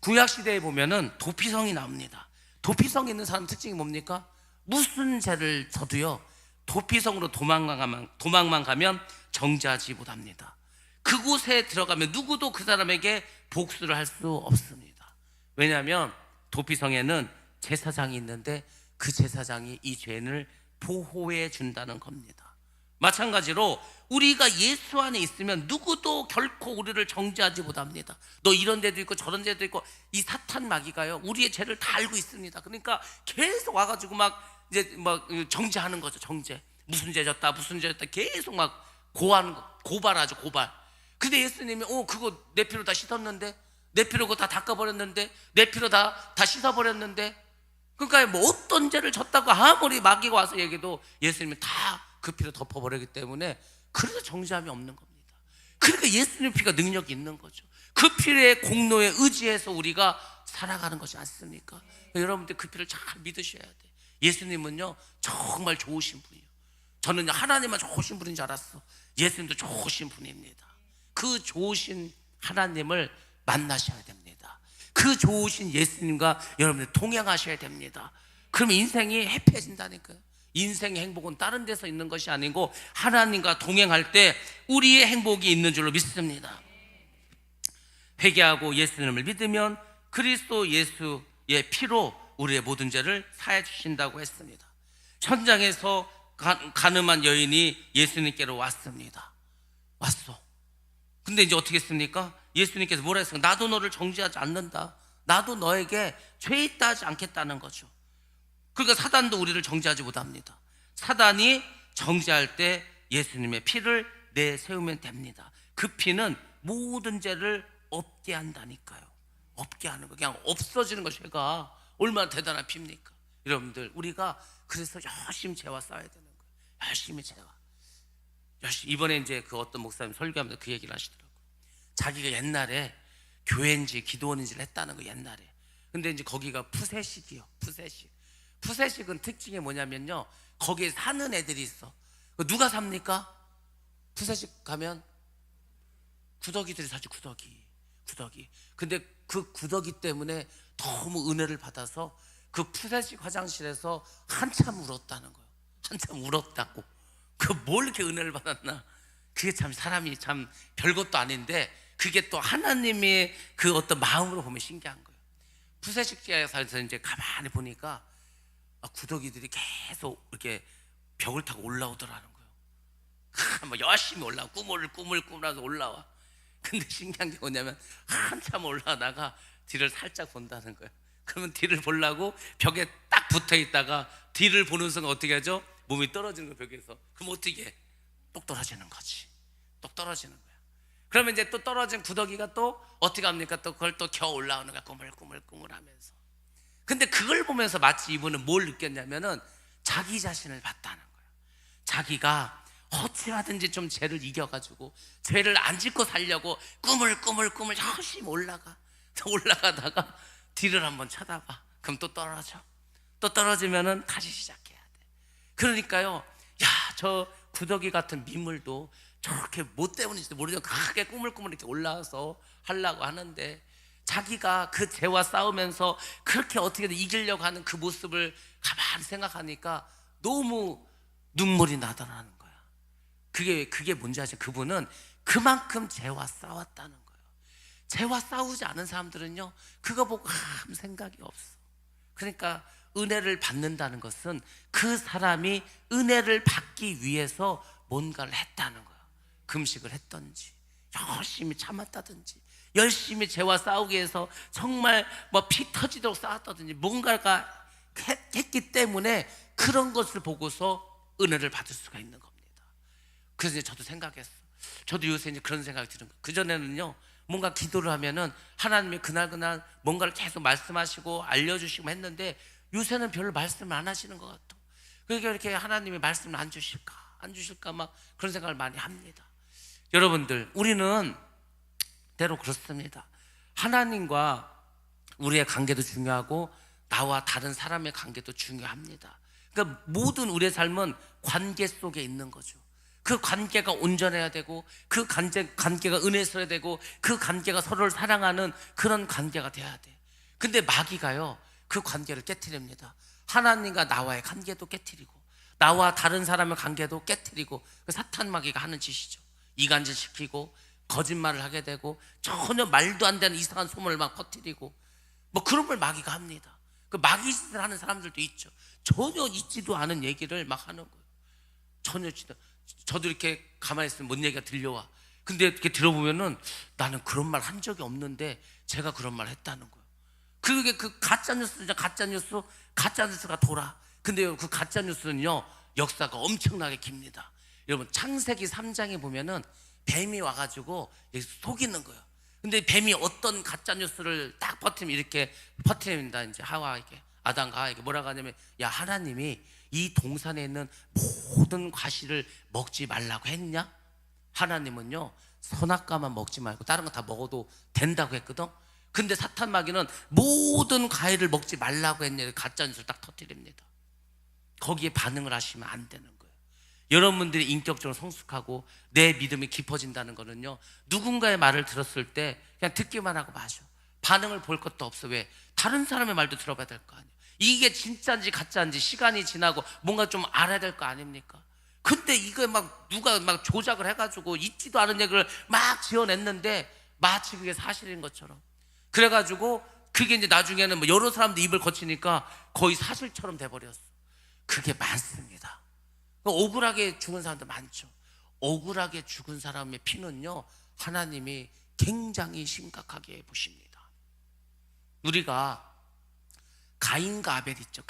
구약시대에 보면은 도피성이 나옵니다. 도피성에 있는 사람 특징이 뭡니까? 무슨 죄를 져도요 도피성으로 도망만 가면 정죄하지 못합니다. 그곳에 들어가면 누구도 그 사람에게 복수를 할 수 없습니다. 왜냐하면 도피성에는 제사장이 있는데 그 제사장이 이 죄를 보호해 준다는 겁니다. 마찬가지로 우리가 예수 안에 있으면 누구도 결코 우리를 정죄하지 못합니다. 너 이런 데도 있고 저런 데도 있고, 이 사탄 마귀가요 우리의 죄를 다 알고 있습니다. 그러니까 계속 와가지고 막 이제 막 정죄하는 거죠. 정죄, 무슨 죄 졌다 무슨 죄 졌다 계속 막 고발하죠. 고발. 근데 예수님이 그거 내 피로 다 씻었는데, 내 피로 그거 다 닦아버렸는데, 내 피로 다 씻어버렸는데, 그러니까 뭐 어떤 죄를 졌다고 아무리 마귀가 와서 얘기해도 예수님이 다 그 피로 덮어버리기 때문에 그래서 정죄함이 없는 겁니다. 그러니까 예수님 피가 능력이 있는 거죠. 그 피의 공로에 의지해서 우리가 살아가는 것이 않습니까? 여러분들 그 피를 잘 믿으셔야 돼. 예수님은요 정말 좋으신 분이에요. 저는 하나님만 좋으신 분인 줄 알았어. 예수님도 좋으신 분입니다. 그 좋으신 하나님을 만나셔야 됩니다. 그 좋으신 예수님과 여러분들 동행하셔야 됩니다. 그러면 인생이 해피해진다니까요. 인생의 행복은 다른 데서 있는 것이 아니고 하나님과 동행할 때 우리의 행복이 있는 줄로 믿습니다. 회개하고 예수님을 믿으면 그리스도 예수의 피로 우리의 모든 죄를 사해 주신다고 했습니다. 현장에서 가늠한 여인이 예수님께로 왔습니다. 왔어. 근데 이제 어떻게 했습니까? 예수님께서 뭐라 했어요? 나도 너를 정죄하지 않는다. 나도 너에게 죄 있다 하지 않겠다는 거죠. 그러니까 사단도 우리를 정죄하지 못합니다. 사단이 정죄할 때 예수님의 피를 내세우면 됩니다. 그 피는 모든 죄를 없게 한다니까요. 없게 하는 거, 그냥 없어지는 거. 죄가 얼마나 대단한 피입니까? 여러분들, 우리가 그래서 열심히 죄와 싸워야 되는 거예요. 열심히 죄와. 열심히. 이번에 이제 그 어떤 목사님 설교하면서 그 얘기를 하시더라고요. 자기가 옛날에 교회인지 기도원인지를 했다는 거, 옛날에. 근데 이제 거기가 푸세식이요. 푸세식은 특징이 뭐냐면요, 거기에 사는 애들이 있어. 누가 삽니까? 푸세식 가면 구더기들이 사지. 구더기. 근데 그 구더기 때문에 너무 은혜를 받아서 그 푸세식 화장실에서 한참 울었다는 거예요. 한참 울었다고. 그 뭘 이렇게 은혜를 받았나? 그게 참 사람이 참 별것도 아닌데 그게 또 하나님의 그 어떤 마음으로 보면 신기한 거예요. 푸세식자에서 이제 가만히 보니까 구더기들이 계속 이렇게 벽을 타고 올라오더라는 거예요. 뭐 열심히 올라와, 꾸물꾸물하면서 올라와. 근데 신기한 게 뭐냐면 한참 올라다가 뒤를 살짝 본다는 거예요. 그러면 뒤를 보려고 벽에 딱 붙어 있다가 뒤를 보는 순간 어떻게 하죠? 몸이 떨어지는 거예요, 벽에서. 그럼 어떻게 해? 똑 떨어지는 거지. 똑 떨어지는 거야. 그러면 이제 또 떨어진 구더기가 또 어떻게 합니까? 또 그걸 또 겨우 올라오는 거야. 꾸물꾸물 하면서. 근데 그걸 보면서 마치 이분은 뭘 느꼈냐면은 자기 자신을 봤다는 거예요. 자기가 어찌하든지 좀 죄를 이겨가지고 죄를 안 짓고 살려고 꾸물꾸물 열심히 올라가다가 뒤를 한번 쳐다봐. 그럼 또 떨어져. 또 떨어지면은 다시 시작해야 돼. 그러니까요, 저 구더기 같은 민물도 저렇게 뭐 때문인지도 모르지만 크게 꾸물꾸물 이렇게 올라와서 하려고 하는데, 자기가 그 죄와 싸우면서 그렇게 어떻게든 이기려고 하는 그 모습을 가만히 생각하니까 너무 눈물이 나더라는 거야. 그게 뭔지 아세요? 그분은 그만큼 죄와 싸웠다는 거예요. 죄와 싸우지 않은 사람들은요, 그거 보고 아무 생각이 없어. 그러니까 은혜를 받는다는 것은 그 사람이 은혜를 받기 위해서 뭔가를 했다는 거예요. 금식을 했던지, 열심히 참았다든지, 열심히 죄와 싸우기 위해서 정말 뭐 피 터지도록 싸웠다든지, 뭔가가 했기 때문에 그런 것을 보고서 은혜를 받을 수가 있는 겁니다. 그래서 이제 저도 생각했어. 저도 요새 이제 그런 생각이 드는 거예요. 그전에는요, 뭔가 기도를 하면은 하나님이 그날 뭔가를 계속 말씀하시고 알려주시고 했는데, 요새는 별로 말씀을 안 하시는 것 같아. 그러니까 이렇게 하나님이 말씀을 안 주실까 막 그런 생각을 많이 합니다. 여러분들, 우리는 때로 그렇습니다. 하나님과 우리의 관계도 중요하고 나와 다른 사람의 관계도 중요합니다. 그러니까 모든 우리의 삶은 관계 속에 있는 거죠. 그 관계가 온전해야 되고, 그 관계가 은혜스러워야 되고, 그 관계가 서로를 사랑하는 그런 관계가 돼야 돼. 근데 마귀가요, 그 관계를 깨트립니다. 하나님과 나와의 관계도 깨트리고, 나와 다른 사람의 관계도 깨트리고, 그 사탄 마귀가 하는 짓이죠. 이간질 시키고 거짓말을 하게 되고 전혀 말도 안 되는 이상한 소문을 막 퍼뜨리고 뭐 그런 걸 마귀가 합니다. 그 마귀짓을 하는 사람들도 있죠. 전혀 있지도 않은 얘기를 막 하는 거예요. 전혀 저도 이렇게 가만히 있으면 뭔 얘기가 들려와. 근데 이렇게 들어보면은 나는 그런 말 한 적이 없는데 제가 그런 말 했다는 거예요. 그게 그 가짜뉴스죠. 가짜뉴스가 돌아. 근데 그 가짜뉴스는요 역사가 엄청나게 깁니다. 여러분 창세기 3장에 보면은 뱀이 와가지고 속이는 거예요. 근데 뱀이 어떤 가짜뉴스를 딱 이렇게 퍼뜨립니다. 이제 하와에게, 아담과 하와에게 뭐라고 하냐면, 야, 하나님이 이 동산에 있는 모든 과실을 먹지 말라고 했냐? 하나님은요 선악과만 먹지 말고 다른 거 다 먹어도 된다고 했거든. 근데 사탄 마귀는 모든 과일을 먹지 말라고 했냐, 가짜뉴스를 딱 터뜨립니다. 거기에 반응을 하시면 안 되는 거예요. 여러분들이 인격적으로 성숙하고 내 믿음이 깊어진다는 거는요 누군가의 말을 들었을 때 그냥 듣기만 하고 마셔. 반응을 볼 것도 없어. 왜? 다른 사람의 말도 들어봐야 될 거 아니에요. 이게 진짜인지 가짜인지 시간이 지나고 뭔가 좀 알아야 될 거 아닙니까? 근데 이거 막 누가 막 조작을 해가지고 있지도 않은 얘기를 막 지어냈는데 마치 그게 사실인 것처럼. 그래가지고 그게 이제 나중에는 뭐 여러 사람들 입을 거치니까 거의 사실처럼 돼버렸어. 그게 많습니다. 억울하게 죽은 사람도 많죠. 억울하게 죽은 사람의 피는요 하나님이 굉장히 심각하게 보십니다. 우리가 가인과 아벨 있죠.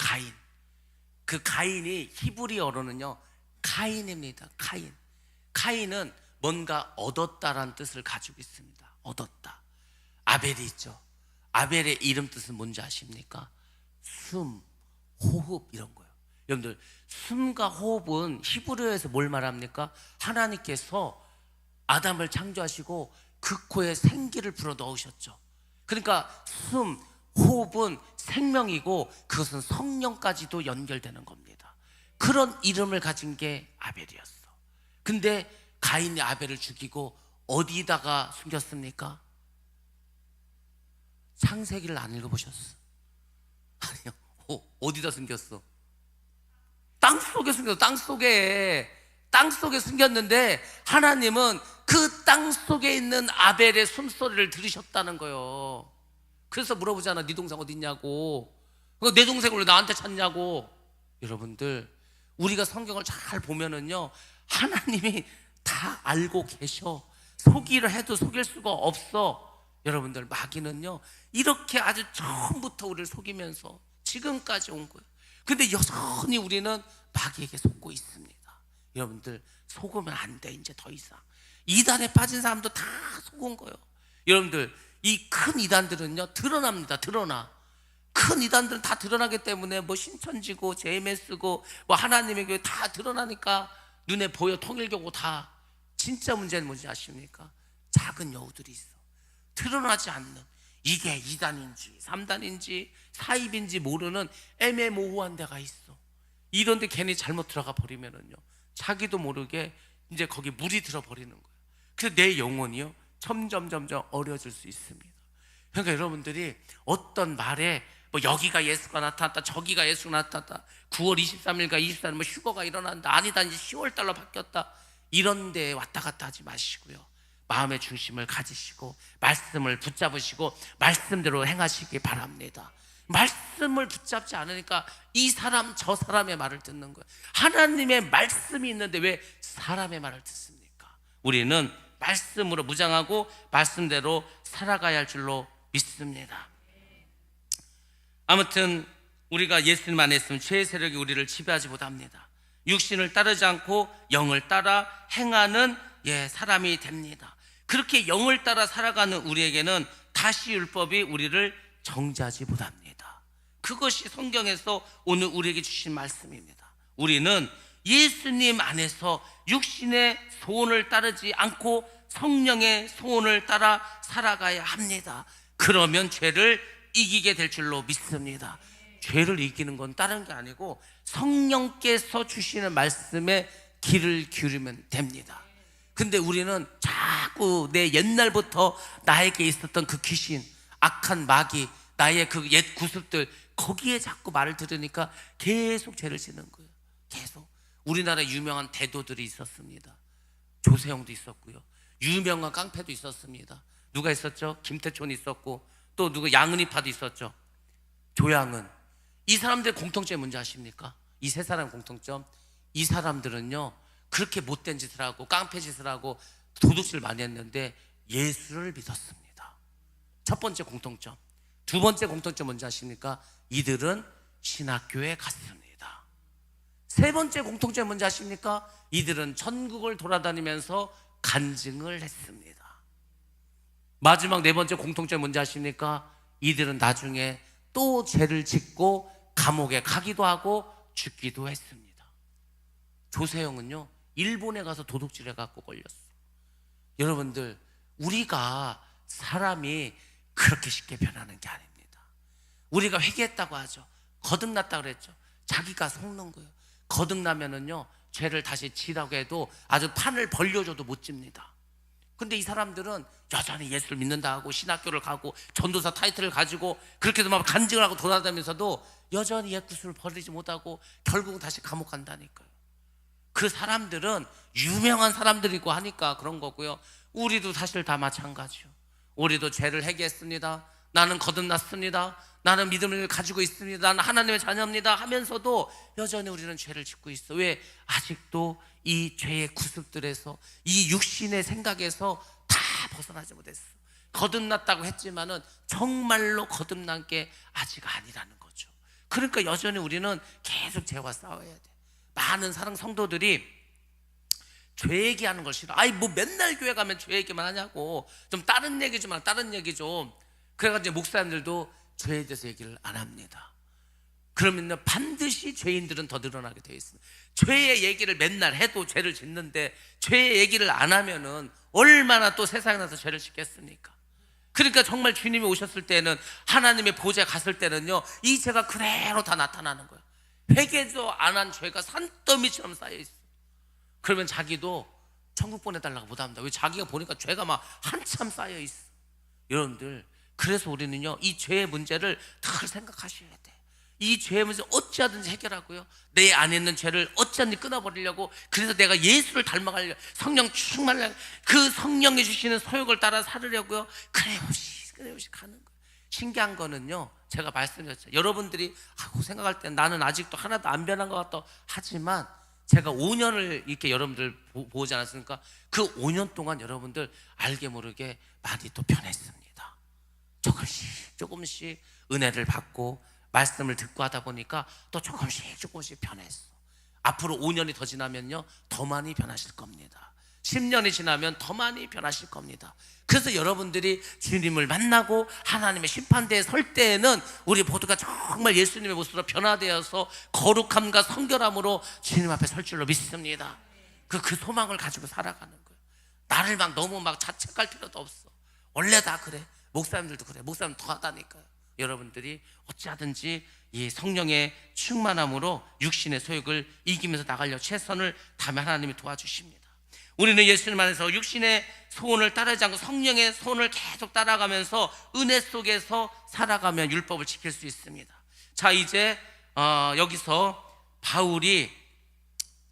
그 가인이 히브리어로는요 카인입니다. 카인은 뭔가 얻었다라는 뜻을 가지고 있습니다. 얻었다. 아벨이 있죠. 아벨의 이름 뜻은 뭔지 아십니까? 숨, 호흡 이런 거예요. 여러분들 숨과 호흡은 히브리어에서 뭘 말합니까? 하나님께서 아담을 창조하시고 그 코에 생기를 불어 넣으셨죠. 그러니까 숨, 호흡은 생명이고 그것은 성령까지도 연결되는 겁니다. 그런 이름을 가진 게 아벨이었어. 근데 가인이 아벨을 죽이고 어디다가 숨겼습니까? 창세기를 안 읽어보셨어? 아니요. 어디다 숨겼어? 땅속에 숨겼어. 땅속에 숨겼는데 하나님은 그 땅속에 있는 아벨의 숨소리를 들으셨다는 거예요. 그래서 물어보잖아. 네 동생 어디 있냐고. 내 동생을 왜 나한테 찾냐고. 여러분들 우리가 성경을 잘 보면은요 하나님이 다 알고 계셔. 속이려 해도 속일 수가 없어. 여러분들 마귀는요 이렇게 아주 처음부터 우리를 속이면서 지금까지 온 거예요. 근데 여전히 우리는 마귀에게 속고 있습니다. 여러분들 속으면 안 돼. 이제 더 이상 이단에 빠진 사람도 다 속은 거예요. 여러분들 이 큰 이단들은요 드러납니다. 큰 이단들은 다 드러나기 때문에 뭐 신천지고 JMS고 뭐 하나님의 교회 다 드러나니까 눈에 보여. 통일교고 다. 진짜 문제는 뭔지 아십니까? 작은 여우들이 있어. 드러나지 않는, 이게 2단인지 3단인지 사입인지 모르는 애매모호한 데가 있어. 이런 데 괜히 잘못 들어가 버리면은요 자기도 모르게 이제 거기 물이 들어버리는 거예요. 그래서 내 영혼이요 점점 어려질 수 있습니다. 그러니까 여러분들이 어떤 말에 뭐 여기가 예수가 나타났다, 저기가 예수가 나타났다, 9월 23일과 24일 뭐 휴거가 일어난다, 아니다 이제 10월 달로 바뀌었다, 이런 데에 왔다 갔다 하지 마시고요 마음의 중심을 가지시고 말씀을 붙잡으시고 말씀대로 행하시기 바랍니다. 말씀을 붙잡지 않으니까 이 사람 저 사람의 말을 듣는 거예요. 하나님의 말씀이 있는데 왜 사람의 말을 듣습니까? 우리는 말씀으로 무장하고 말씀대로 살아가야 할 줄로 믿습니다. 아무튼 우리가 예수님 안에 있으면 죄의 세력이 우리를 지배하지 못합니다. 육신을 따르지 않고 영을 따라 행하는 사람이 됩니다. 그렇게 영을 따라 살아가는 우리에게는 다시 율법이 우리를 정죄하지 못합니다. 그것이 성경에서 오늘 우리에게 주신 말씀입니다. 우리는 예수님 안에서 육신의 소원을 따르지 않고 성령의 소원을 따라 살아가야 합니다. 그러면 죄를 이기게 될 줄로 믿습니다. 죄를 이기는 건 다른 게 아니고 성령께서 주시는 말씀에 귀를 기울이면 됩니다. 근데 우리는 자꾸 내 옛날부터 나에게 있었던 그 귀신, 악한 마귀, 나의 그 옛 구습들, 거기에 자꾸 말을 들으니까 계속 죄를 짓는 거예요. 계속. 우리나라에 유명한 대도들이 있었습니다. 조세형도 있었고요, 유명한 깡패도 있었습니다. 누가 있었죠? 김태촌이 있었고, 또 누구 양은이파도 있었죠. 조양은. 이 사람들의 공통점이 뭔지 아십니까? 이 세 사람의 공통점, 이 사람들은요 그렇게 못된 짓을 하고 깡패 짓을 하고 도둑질을 많이 했는데 예수를 믿었습니다. 첫 번째 공통점. 두 번째 공통점 뭔지 아십니까? 이들은 신학교에 갔습니다. 세 번째 공통점 뭔지 아십니까? 이들은 천국을 돌아다니면서 간증을 했습니다. 마지막 네 번째 공통점 뭔지 아십니까? 이들은 나중에 또 죄를 짓고 감옥에 가기도 하고 죽기도 했습니다. 조세영은요 일본에 가서 도둑질해 갖고 걸렸어요. 여러분들, 우리가 사람이 그렇게 쉽게 변하는 게 아닙니다. 우리가 회개했다고 하죠. 거듭났다 그랬죠. 자기가 속는 거예요. 거듭나면은요 죄를 다시 지라고 해도 아주 판을 벌려줘도 못 집니다. 근데 이 사람들은 여전히 예수를 믿는다 하고 신학교를 가고 전도사 타이틀을 가지고 그렇게도 막 간증을 하고 돌아다니면서도 여전히 옛구슬을 버리지 못하고 결국은 다시 감옥 간다니까요. 그 사람들은 유명한 사람들이고 하니까 그런 거고요. 우리도 사실 다 마찬가지요. 우리도 죄를 회개했습니다. 나는 거듭났습니다. 나는 믿음을 가지고 있습니다. 나는 하나님의 자녀입니다 하면서도 여전히 우리는 죄를 짓고 있어. 왜? 아직도 이 죄의 구습들에서, 이 육신의 생각에서 다 벗어나지 못했어. 거듭났다고 했지만은 정말로 거듭난 게 아직 아니라는 거죠. 그러니까 여전히 우리는 계속 죄와 싸워야 돼. 많은 사랑 성도들이 죄 얘기하는 걸 싫어. 아이 뭐 맨날 교회 가면 죄 얘기만 하냐고. 좀 다른 얘기 좀 하라, 다른 얘기 좀. 그래가지고 목사님들도 죄에 대해서 얘기를 안 합니다. 그러면요 반드시 죄인들은 더 늘어나게 되어 있습니다. 죄의 얘기를 맨날 해도 죄를 짓는데 죄의 얘기를 안 하면은 얼마나 또 세상에 나서 죄를 짓겠습니까? 그러니까 정말 주님이 오셨을 때는, 하나님의 보좌에 갔을 때는요 이 죄가 그대로 다 나타나는 거예요. 회개도 안 한 죄가 산더미처럼 쌓여 있어. 그러면 자기도 천국 보내달라고 못합니다. 왜? 자기가 보니까 죄가 막 한참 쌓여 있어. 여러분들, 그래서 우리는요 이 죄의 문제를 늘 생각하셔야 돼. 이 죄의 문제 어찌하든지 해결하고요, 내 안에 있는 죄를 어찌하든지 끊어버리려고, 그래서 내가 예수를 닮아가려고, 성령 충만하려고, 그 성령이 주시는 소욕을 따라 살으려고요 끊임없이 가는 거예요. 신기한 거는요, 제가 말씀드렸죠. 여러분들이 생각할 때 나는 아직도 하나도 안 변한 것 같다 하지만, 제가 5년을 이렇게 여러분들 보지 않았습니까? 그 5년 동안 여러분들 알게 모르게 많이 또 변했습니다. 조금씩 은혜를 받고 말씀을 듣고 하다 보니까 또 조금씩 변했어. 앞으로 5년이 더 지나면요 더 많이 변하실 겁니다. 10년이 지나면 더 많이 변하실 겁니다. 그래서 여러분들이 주님을 만나고 하나님의 심판대에 설 때에는 우리 모두가 정말 예수님의 모습으로 변화되어서 거룩함과 성결함으로 주님 앞에 설 줄로 믿습니다. 그 소망을 가지고 살아가는 거예요. 나를 막 너무 막 자책할 필요도 없어. 원래 다 그래. 목사님들도 그래. 목사님 더 하다니까요. 여러분들이 어찌하든지 이 성령의 충만함으로 육신의 소욕을 이기면서 나가려 최선을 다하면 하나님이 도와주십니다. 우리는 예수님 안에서 육신의 소원을 따르지 않고 성령의 소원을 계속 따라가면서 은혜 속에서 살아가면 율법을 지킬 수 있습니다. 자, 이제 여기서 바울이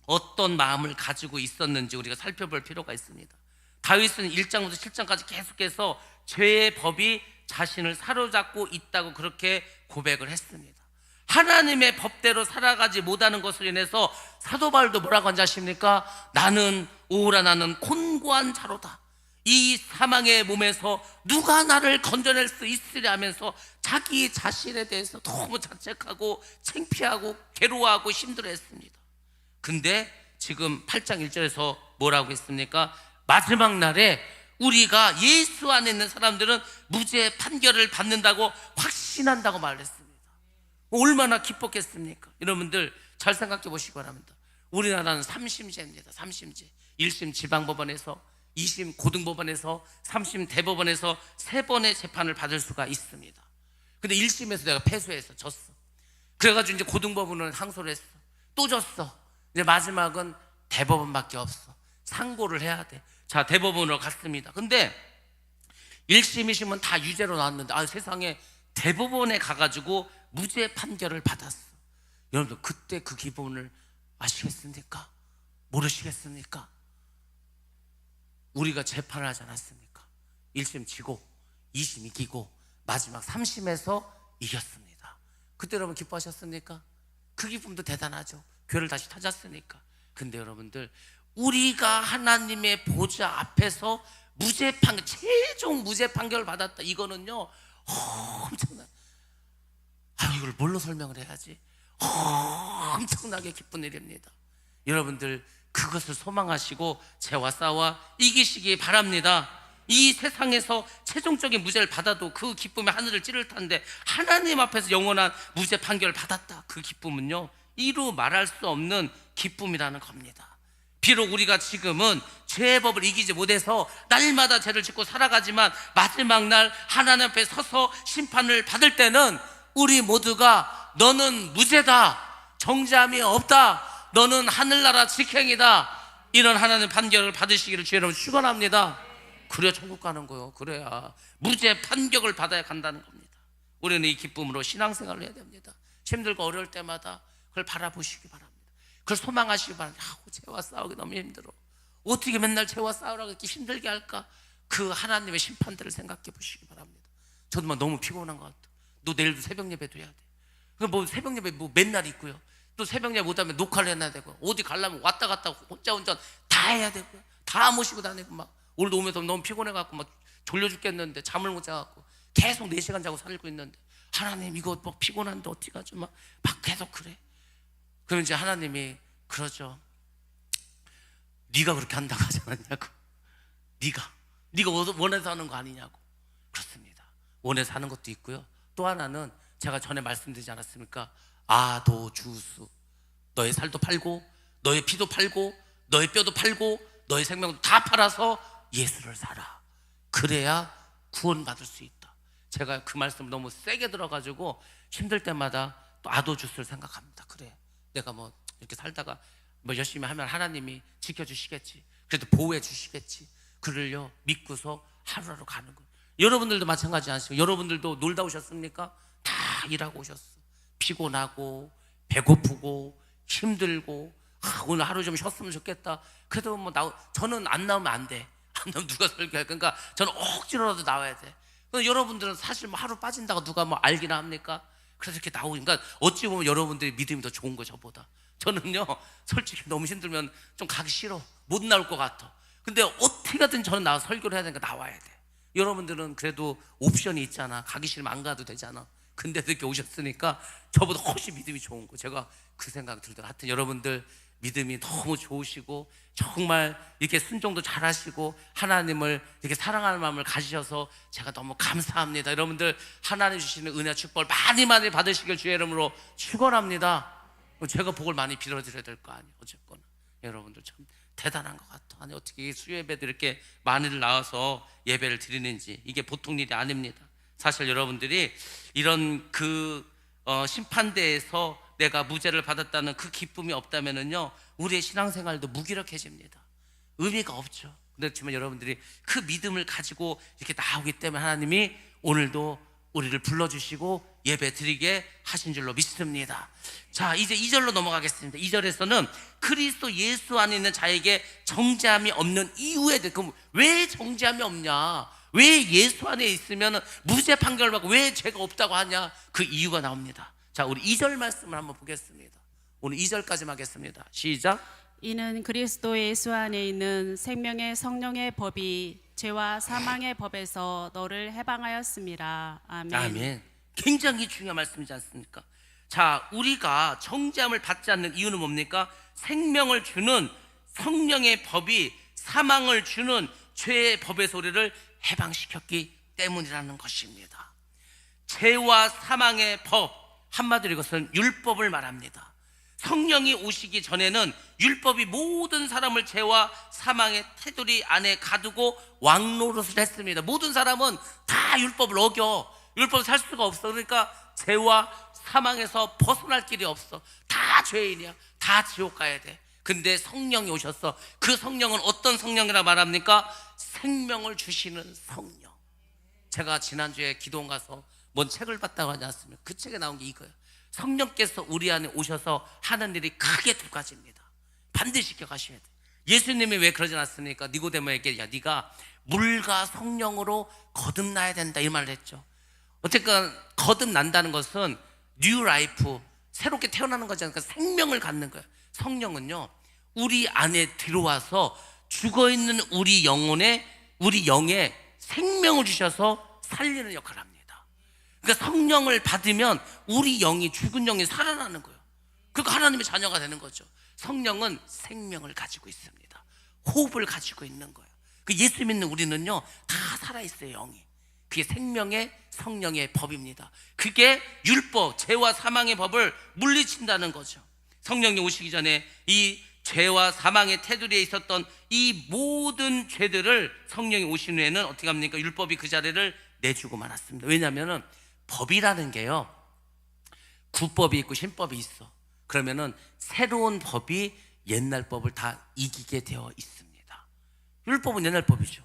어떤 마음을 가지고 있었는지 우리가 살펴볼 필요가 있습니다. 다윗은 1장부터 7장까지 계속해서 죄의 법이 자신을 사로잡고 있다고 그렇게 고백을 했습니다. 하나님의 법대로 살아가지 못하는 것으로 인해서 사도 바울도 뭐라고 한지 아십니까? 나는 곤고한 자로다. 이 사망의 몸에서 누가 나를 건져낼 수 있으랴 하면서 자기 자신에 대해서 너무 자책하고 창피하고 괴로워하고 힘들어했습니다. 근데 지금 8장 1절에서 뭐라고 했습니까? 마지막 날에 우리가 예수 안에 있는 사람들은 무죄 판결을 받는다고 확신한다고 말했습니다. 얼마나 기뻤겠습니까? 여러분들 잘 생각해 보시기 바랍니다. 우리나라는 3심제입니다. 3심제. 1심 지방법원에서, 2심 고등법원에서, 3심 대법원에서 3번의 재판을 받을 수가 있습니다. 근데 1심에서 내가 패소해서 졌어. 그래가지고 이제 고등법원은 항소를 했어. 또 졌어. 이제 마지막은 대법원밖에 없어. 상고를 해야 돼. 자, 대법원으로 갔습니다. 근데 1심, 2심은 다 유죄로 나왔는데 세상에 대법원에 가가지고 무죄 판결을 받았어. 여러분들 그때 그 기분을 아시겠습니까? 모르시겠습니까? 우리가 재판을 하지 않았습니까? 1심 지고 2심 이기고 마지막 3심에서 이겼습니다. 그때 여러분 기뻐하셨습니까? 그 기쁨도 대단하죠. 교회를 다시 찾았으니까. 근데 여러분들, 우리가 하나님의 보좌 앞에서 무죄 판결, 최종 무죄 판결을 받았다, 이거는요 엄청난, 이걸 뭘로 설명을 해야지? 엄청나게 기쁜 일입니다. 여러분들, 그것을 소망하시고 죄와 싸워 이기시기 바랍니다. 이 세상에서 최종적인 무죄를 받아도 그 기쁨에 하늘을 찌를 텐데, 하나님 앞에서 영원한 무죄 판결을 받았다, 그 기쁨은요 이루 말할 수 없는 기쁨이라는 겁니다. 비록 우리가 지금은 죄의 법을 이기지 못해서 날마다 죄를 짓고 살아가지만, 마지막 날 하나님 앞에 서서 심판을 받을 때는 우리 모두가 너는 무죄다, 정죄함이 없다, 너는 하늘나라 직행이다, 이런 하나님 판결을 받으시기를 주의 이름으로 축원합니다. 그래야 천국 가는 거예요. 그래야 무죄 판결을 받아야 간다는 겁니다. 우리는 이 기쁨으로 신앙생활을 해야 됩니다. 힘들고 어려울 때마다 그걸 바라보시기 바랍니다. 그걸 소망하시기 바랍니다. 죄와 싸우기 너무 힘들어, 어떻게 맨날 죄와 싸우라고 이렇게 힘들게 할까? 그 하나님의 심판들을 생각해 보시기 바랍니다. 저도 막 너무 피곤한 것 같아. 너 내일도 새벽 예배도 해야 돼. 뭐 새벽 예배 뭐 맨날 있고요. 또 새벽 예배 못하면 녹화를 해야 되고, 어디 가려면 왔다 갔다 혼자 운전 다 해야 되고요. 다 모시고 다니고, 막 오늘도 오면서 너무 피곤해갖고 막 졸려 죽겠는데 잠을 못 자갖고 계속 4시간 자고 살고 있는데, 하나님 이거 뭐 피곤한데 어떻게 하죠? 막 계속 그래. 그러면 이제 하나님이 그러죠. 네가 그렇게 한다고 하지 않았냐고. 네가 원해서 하는 거 아니냐고. 그렇습니다. 원해서 하는 것도 있고요. 또 하나는 제가 전에 말씀드리지 않았습니까? 아도주수, 너의 살도 팔고 너의 피도 팔고 너의 뼈도 팔고 너의 생명도 다 팔아서 예수를 살아. 그래야 구원받을 수 있다. 제가 그 말씀 너무 세게 들어가지고 힘들 때마다 또 아도주스를 생각합니다. 그래, 내가 뭐 이렇게 살다가 뭐 열심히 하면 하나님이 지켜주시겠지, 그래도 보호해 주시겠지, 그를요 믿고서 하루하루 가는 거예요. 여러분들도 마찬가지 않으시고, 여러분들도 놀다 오셨습니까? 다 일하고 오셨어. 피곤하고 배고프고 힘들고, 오늘 하루 좀 쉬었으면 좋겠다. 그래도 뭐 저는 안 나오면 안 돼. 안 나오면 누가 설교할? 그러니까 저는 억지로라도 나와야 돼. 여러분들은 사실 뭐 하루 빠진다고 누가 뭐 알기나 합니까? 그래서 이렇게 나오니까 어찌 보면 여러분들이 믿음이 더 좋은 거 저보다. 저는요 솔직히 너무 힘들면 좀 가기 싫어, 못 나올 것 같아. 근데 어떻게든 저는 나와서 설교를 해야 되니까 나와야 돼. 여러분들은 그래도 옵션이 있잖아. 가기 싫으면 안 가도 되잖아. 근데도 이렇게 오셨으니까 저보다 훨씬 믿음이 좋은 거, 제가 그 생각이 들더라고요. 하여튼 여러분들 믿음이 너무 좋으시고 정말 이렇게 순종도 잘하시고 하나님을 이렇게 사랑하는 마음을 가지셔서 제가 너무 감사합니다. 여러분들 하나님 주시는 은혜 축복을 많이 많이 받으시길 주의 이름으로 축원합니다. 제가 복을 많이 빌어드려야 될 거 아니에요. 어쨌거나 여러분들 참 대단한 것 같아. 아니 어떻게 수요 예배도 이렇게 많이들 나와서 예배를 드리는지, 이게 보통 일이 아닙니다. 사실 여러분들이 이런 심판대에서 내가 무죄를 받았다는 그 기쁨이 없다면은요 우리의 신앙생활도 무기력해집니다. 의미가 없죠. 그렇지만 여러분들이 그 믿음을 가지고 이렇게 나오기 때문에 하나님이 오늘도 우리를 불러주시고 예배 드리게 하신 줄로 믿습니다. 자, 이제 2절로 넘어가겠습니다. 2절에서는 그리스도 예수 안에 있는 자에게 정죄함이 없는 이유에 대해, 그럼 왜 정죄함이 없냐, 왜 예수 안에 있으면 무죄 판결을 받고 왜 죄가 없다고 하냐, 그 이유가 나옵니다. 자, 우리 2절 말씀을 한번 보겠습니다. 오늘 2절까지 하겠습니다. 시작. 이는 그리스도 예수 안에 있는 생명의 성령의 법이 죄와 사망의 법에서 너를 해방하였습니다. 아멘. 아멘. 굉장히 중요한 말씀이지 않습니까? 자, 우리가 정죄함을 받지 않는 이유는 뭡니까? 생명을 주는 성령의 법이 사망을 주는 죄의 법에서 우리를 해방시켰기 때문이라는 것입니다. 죄와 사망의 법, 한마디로 이것은 율법을 말합니다. 성령이 오시기 전에는 율법이 모든 사람을 죄와 사망의 테두리 안에 가두고 왕노릇을 했습니다. 모든 사람은 다 율법을 어겨. 율법을 살 수가 없어. 그러니까 죄와 사망에서 벗어날 길이 없어. 다 죄인이야. 다 지옥 가야 돼. 근데 성령이 오셔서, 그 성령은 어떤 성령이라 말합니까? 생명을 주시는 성령. 제가 지난주에 기도원 가서 뭔 책을 봤다고 하지 않습니까? 그 책에 나온 게 이거예요. 성령께서 우리 안에 오셔서 하는 일이 크게 두 가지입니다. 반드시 기억하셔야 돼요. 예수님이 왜 그러지 않았습니까? 니고데모에게 야, 네가 물과 성령으로 거듭나야 된다, 이 말을 했죠. 어쨌든 거듭난다는 것은 뉴 라이프, 새롭게 태어나는 거지 않습니까? 생명을 갖는 거예요. 성령은요, 우리 안에 들어와서 죽어있는 우리 영에 생명을 주셔서 살리는 역할을 합니다. 그러니까 성령을 받으면 우리 영이, 죽은 영이 살아나는 거예요. 그러니까 하나님의 자녀가 되는 거죠. 성령은 생명을 가지고 있습니다. 호흡을 가지고 있는 거예요. 그 예수 믿는 우리는요, 다 살아있어요, 영이. 그게 생명의 성령의 법입니다. 그게 율법, 죄와 사망의 법을 물리친다는 거죠. 성령이 오시기 전에 이 죄와 사망의 테두리에 있었던 이 모든 죄들을 성령이 오신 후에는 어떻게 합니까? 율법이 그 자리를 내주고 말았습니다. 왜냐하면 법이라는 게요, 구법이 있고 신법이 있어. 그러면은 새로운 법이 옛날 법을 다 이기게 되어 있습니다. 율법은 옛날 법이죠.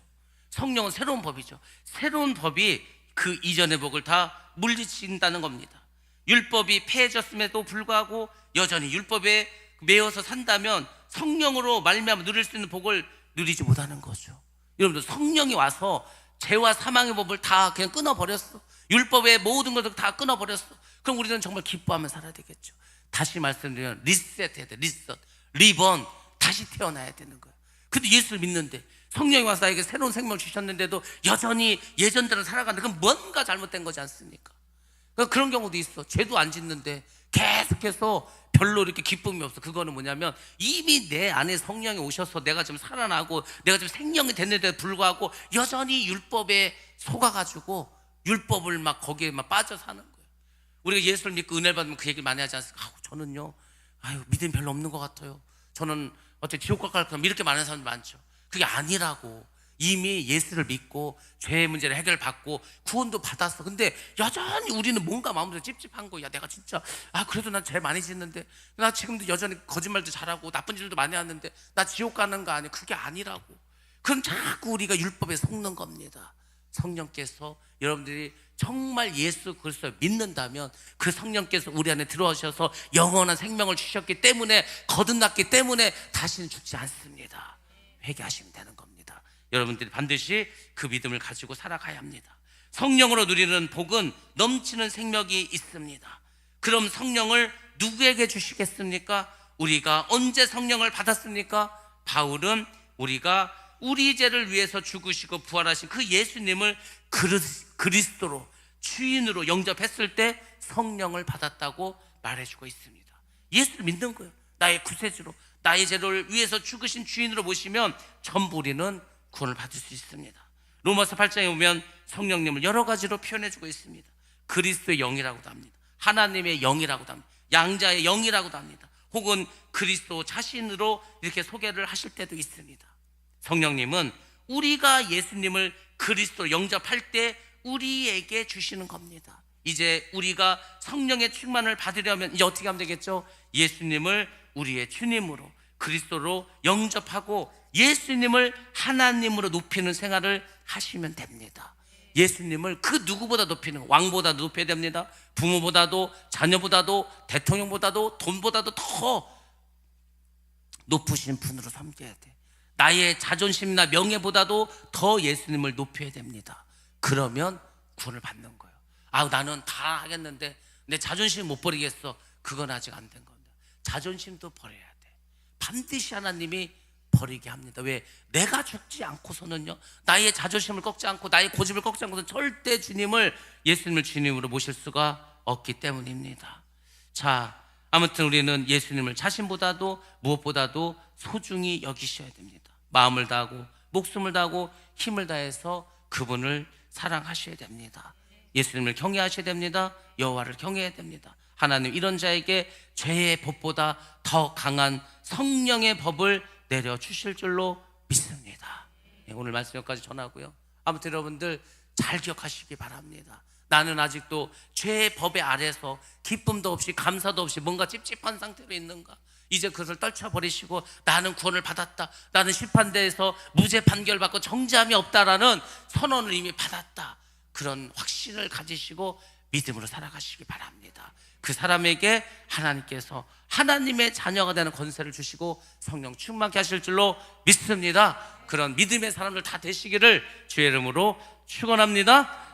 성령은 새로운 법이죠. 새로운 법이 그 이전의 법을 다 물리친다는 겁니다. 율법이 폐해졌음에도 불구하고 여전히 율법에 매여서 산다면 성령으로 말미암아 누릴 수 있는 복을 누리지 못하는 거죠. 여러분들, 성령이 와서 죄와 사망의 법을 다 그냥 끊어버렸어. 율법의 모든 것을 다 끊어버렸어. 그럼 우리는 정말 기뻐하며 살아야 되겠죠. 다시 말씀드리면 리셋해야 돼. 리셋, 리번, 다시 태어나야 되는 거예요. 근데 예수를 믿는데, 성령이 와서 나에게 새로운 생명을 주셨는데도 여전히 예전대로 살아가는데, 그럼 뭔가 잘못된 거지 않습니까? 그런 경우도 있어. 죄도 안 짓는데 계속해서 별로 이렇게 기쁨이 없어. 그거는 뭐냐면 이미 내 안에 성령이 오셔서 내가 지금 살아나고 내가 지금 생명이 됐는데도 불구하고 여전히 율법에 속아가지고 율법을 막 거기에 막 빠져 사는 거예요. 우리가 예수를 믿고 은혜를 받으면 그 얘기를 많이 하지 않습니까? 저는요, 믿음이 별로 없는 것 같아요. 저는 어떻게 지옥 갈 거야, 이렇게 말하는 사람들 많죠. 그게 아니라고. 이미 예수를 믿고 죄의 문제를 해결받고 구원도 받았어. 근데 여전히 우리는 뭔가 마음속에 찝찝한 거야. 내가 진짜 그래도 난 죄 많이 짓는데, 나 지금도 여전히 거짓말도 잘하고 나쁜 짓도 많이 하는데 나 지옥 가는 거 아니야? 그게 아니라고. 그럼 자꾸 우리가 율법에 속는 겁니다. 성령께서, 여러분들이 정말 예수 그리스도를 믿는다면 그 성령께서 우리 안에 들어오셔서 영원한 생명을 주셨기 때문에, 거듭났기 때문에 다시는 죽지 않습니다. 회개하시면 되는 겁니다. 여러분들이 반드시 그 믿음을 가지고 살아가야 합니다. 성령으로 누리는 복은 넘치는 생명이 있습니다. 그럼 성령을 누구에게 주시겠습니까? 우리가 언제 성령을 받았습니까? 바울은 우리가 우리 죄를 위해서 죽으시고 부활하신 그 예수님을 그리스도로, 주인으로 영접했을 때 성령을 받았다고 말해주고 있습니다. 예수를 믿는 거예요. 나의 구세주로, 나의 죄를 위해서 죽으신 주인으로 모시면 전부 우리는 구원을 받을 수 있습니다. 로마서 8장에 보면 성령님을 여러 가지로 표현해주고 있습니다. 그리스도의 영이라고도 합니다. 하나님의 영이라고도 합니다. 양자의 영이라고도 합니다. 혹은 그리스도 자신으로 이렇게 소개를 하실 때도 있습니다. 성령님은 우리가 예수님을 그리스도로 영접할 때 우리에게 주시는 겁니다. 이제 우리가 성령의 충만을 받으려면 이제 어떻게 하면 되겠죠? 예수님을 우리의 주님으로, 그리스도로 영접하고 예수님을 하나님으로 높이는 생활을 하시면 됩니다. 예수님을 그 누구보다 높이는, 왕보다 높여야 됩니다. 부모보다도, 자녀보다도, 대통령보다도, 돈보다도 더 높으신 분으로 섬겨야 돼. 나의 자존심이나 명예보다도 더 예수님을 높여야 됩니다. 그러면 구원을 받는 거예요. 나는 다 하겠는데 내 자존심 못 버리겠어. 그건 아직 안 된 겁니다. 자존심도 버려야 돼. 반드시 하나님이 버리게 합니다. 왜? 내가 죽지 않고서는요, 나의 자존심을 꺾지 않고 나의 고집을 꺾지 않고서는 절대 예수님을 주님으로 모실 수가 없기 때문입니다. 자, 아무튼 우리는 예수님을 자신보다도 무엇보다도 소중히 여기셔야 됩니다. 마음을 다하고 목숨을 다하고 힘을 다해서 그분을 사랑하셔야 됩니다. 예수님을 경외하셔야 됩니다. 여호와를 경외해야 됩니다. 하나님, 이런 자에게 죄의 법보다 더 강한 성령의 법을 내려주실 줄로 믿습니다. 오늘 말씀 여기까지 전하고요. 아무튼 여러분들 잘 기억하시기 바랍니다. 나는 아직도 죄의 법의 아래서 기쁨도 없이 감사도 없이 뭔가 찝찝한 상태로 있는가? 이제 그것을 떨쳐버리시고 나는 구원을 받았다, 나는 심판대에서 무죄 판결받고 정죄함이 없다라는 선언을 이미 받았다, 그런 확신을 가지시고 믿음으로 살아가시기 바랍니다. 그 사람에게 하나님께서 하나님의 자녀가 되는 권세를 주시고 성령 충만케 하실 줄로 믿습니다. 그런 믿음의 사람들 다 되시기를 주의 이름으로 축원합니다.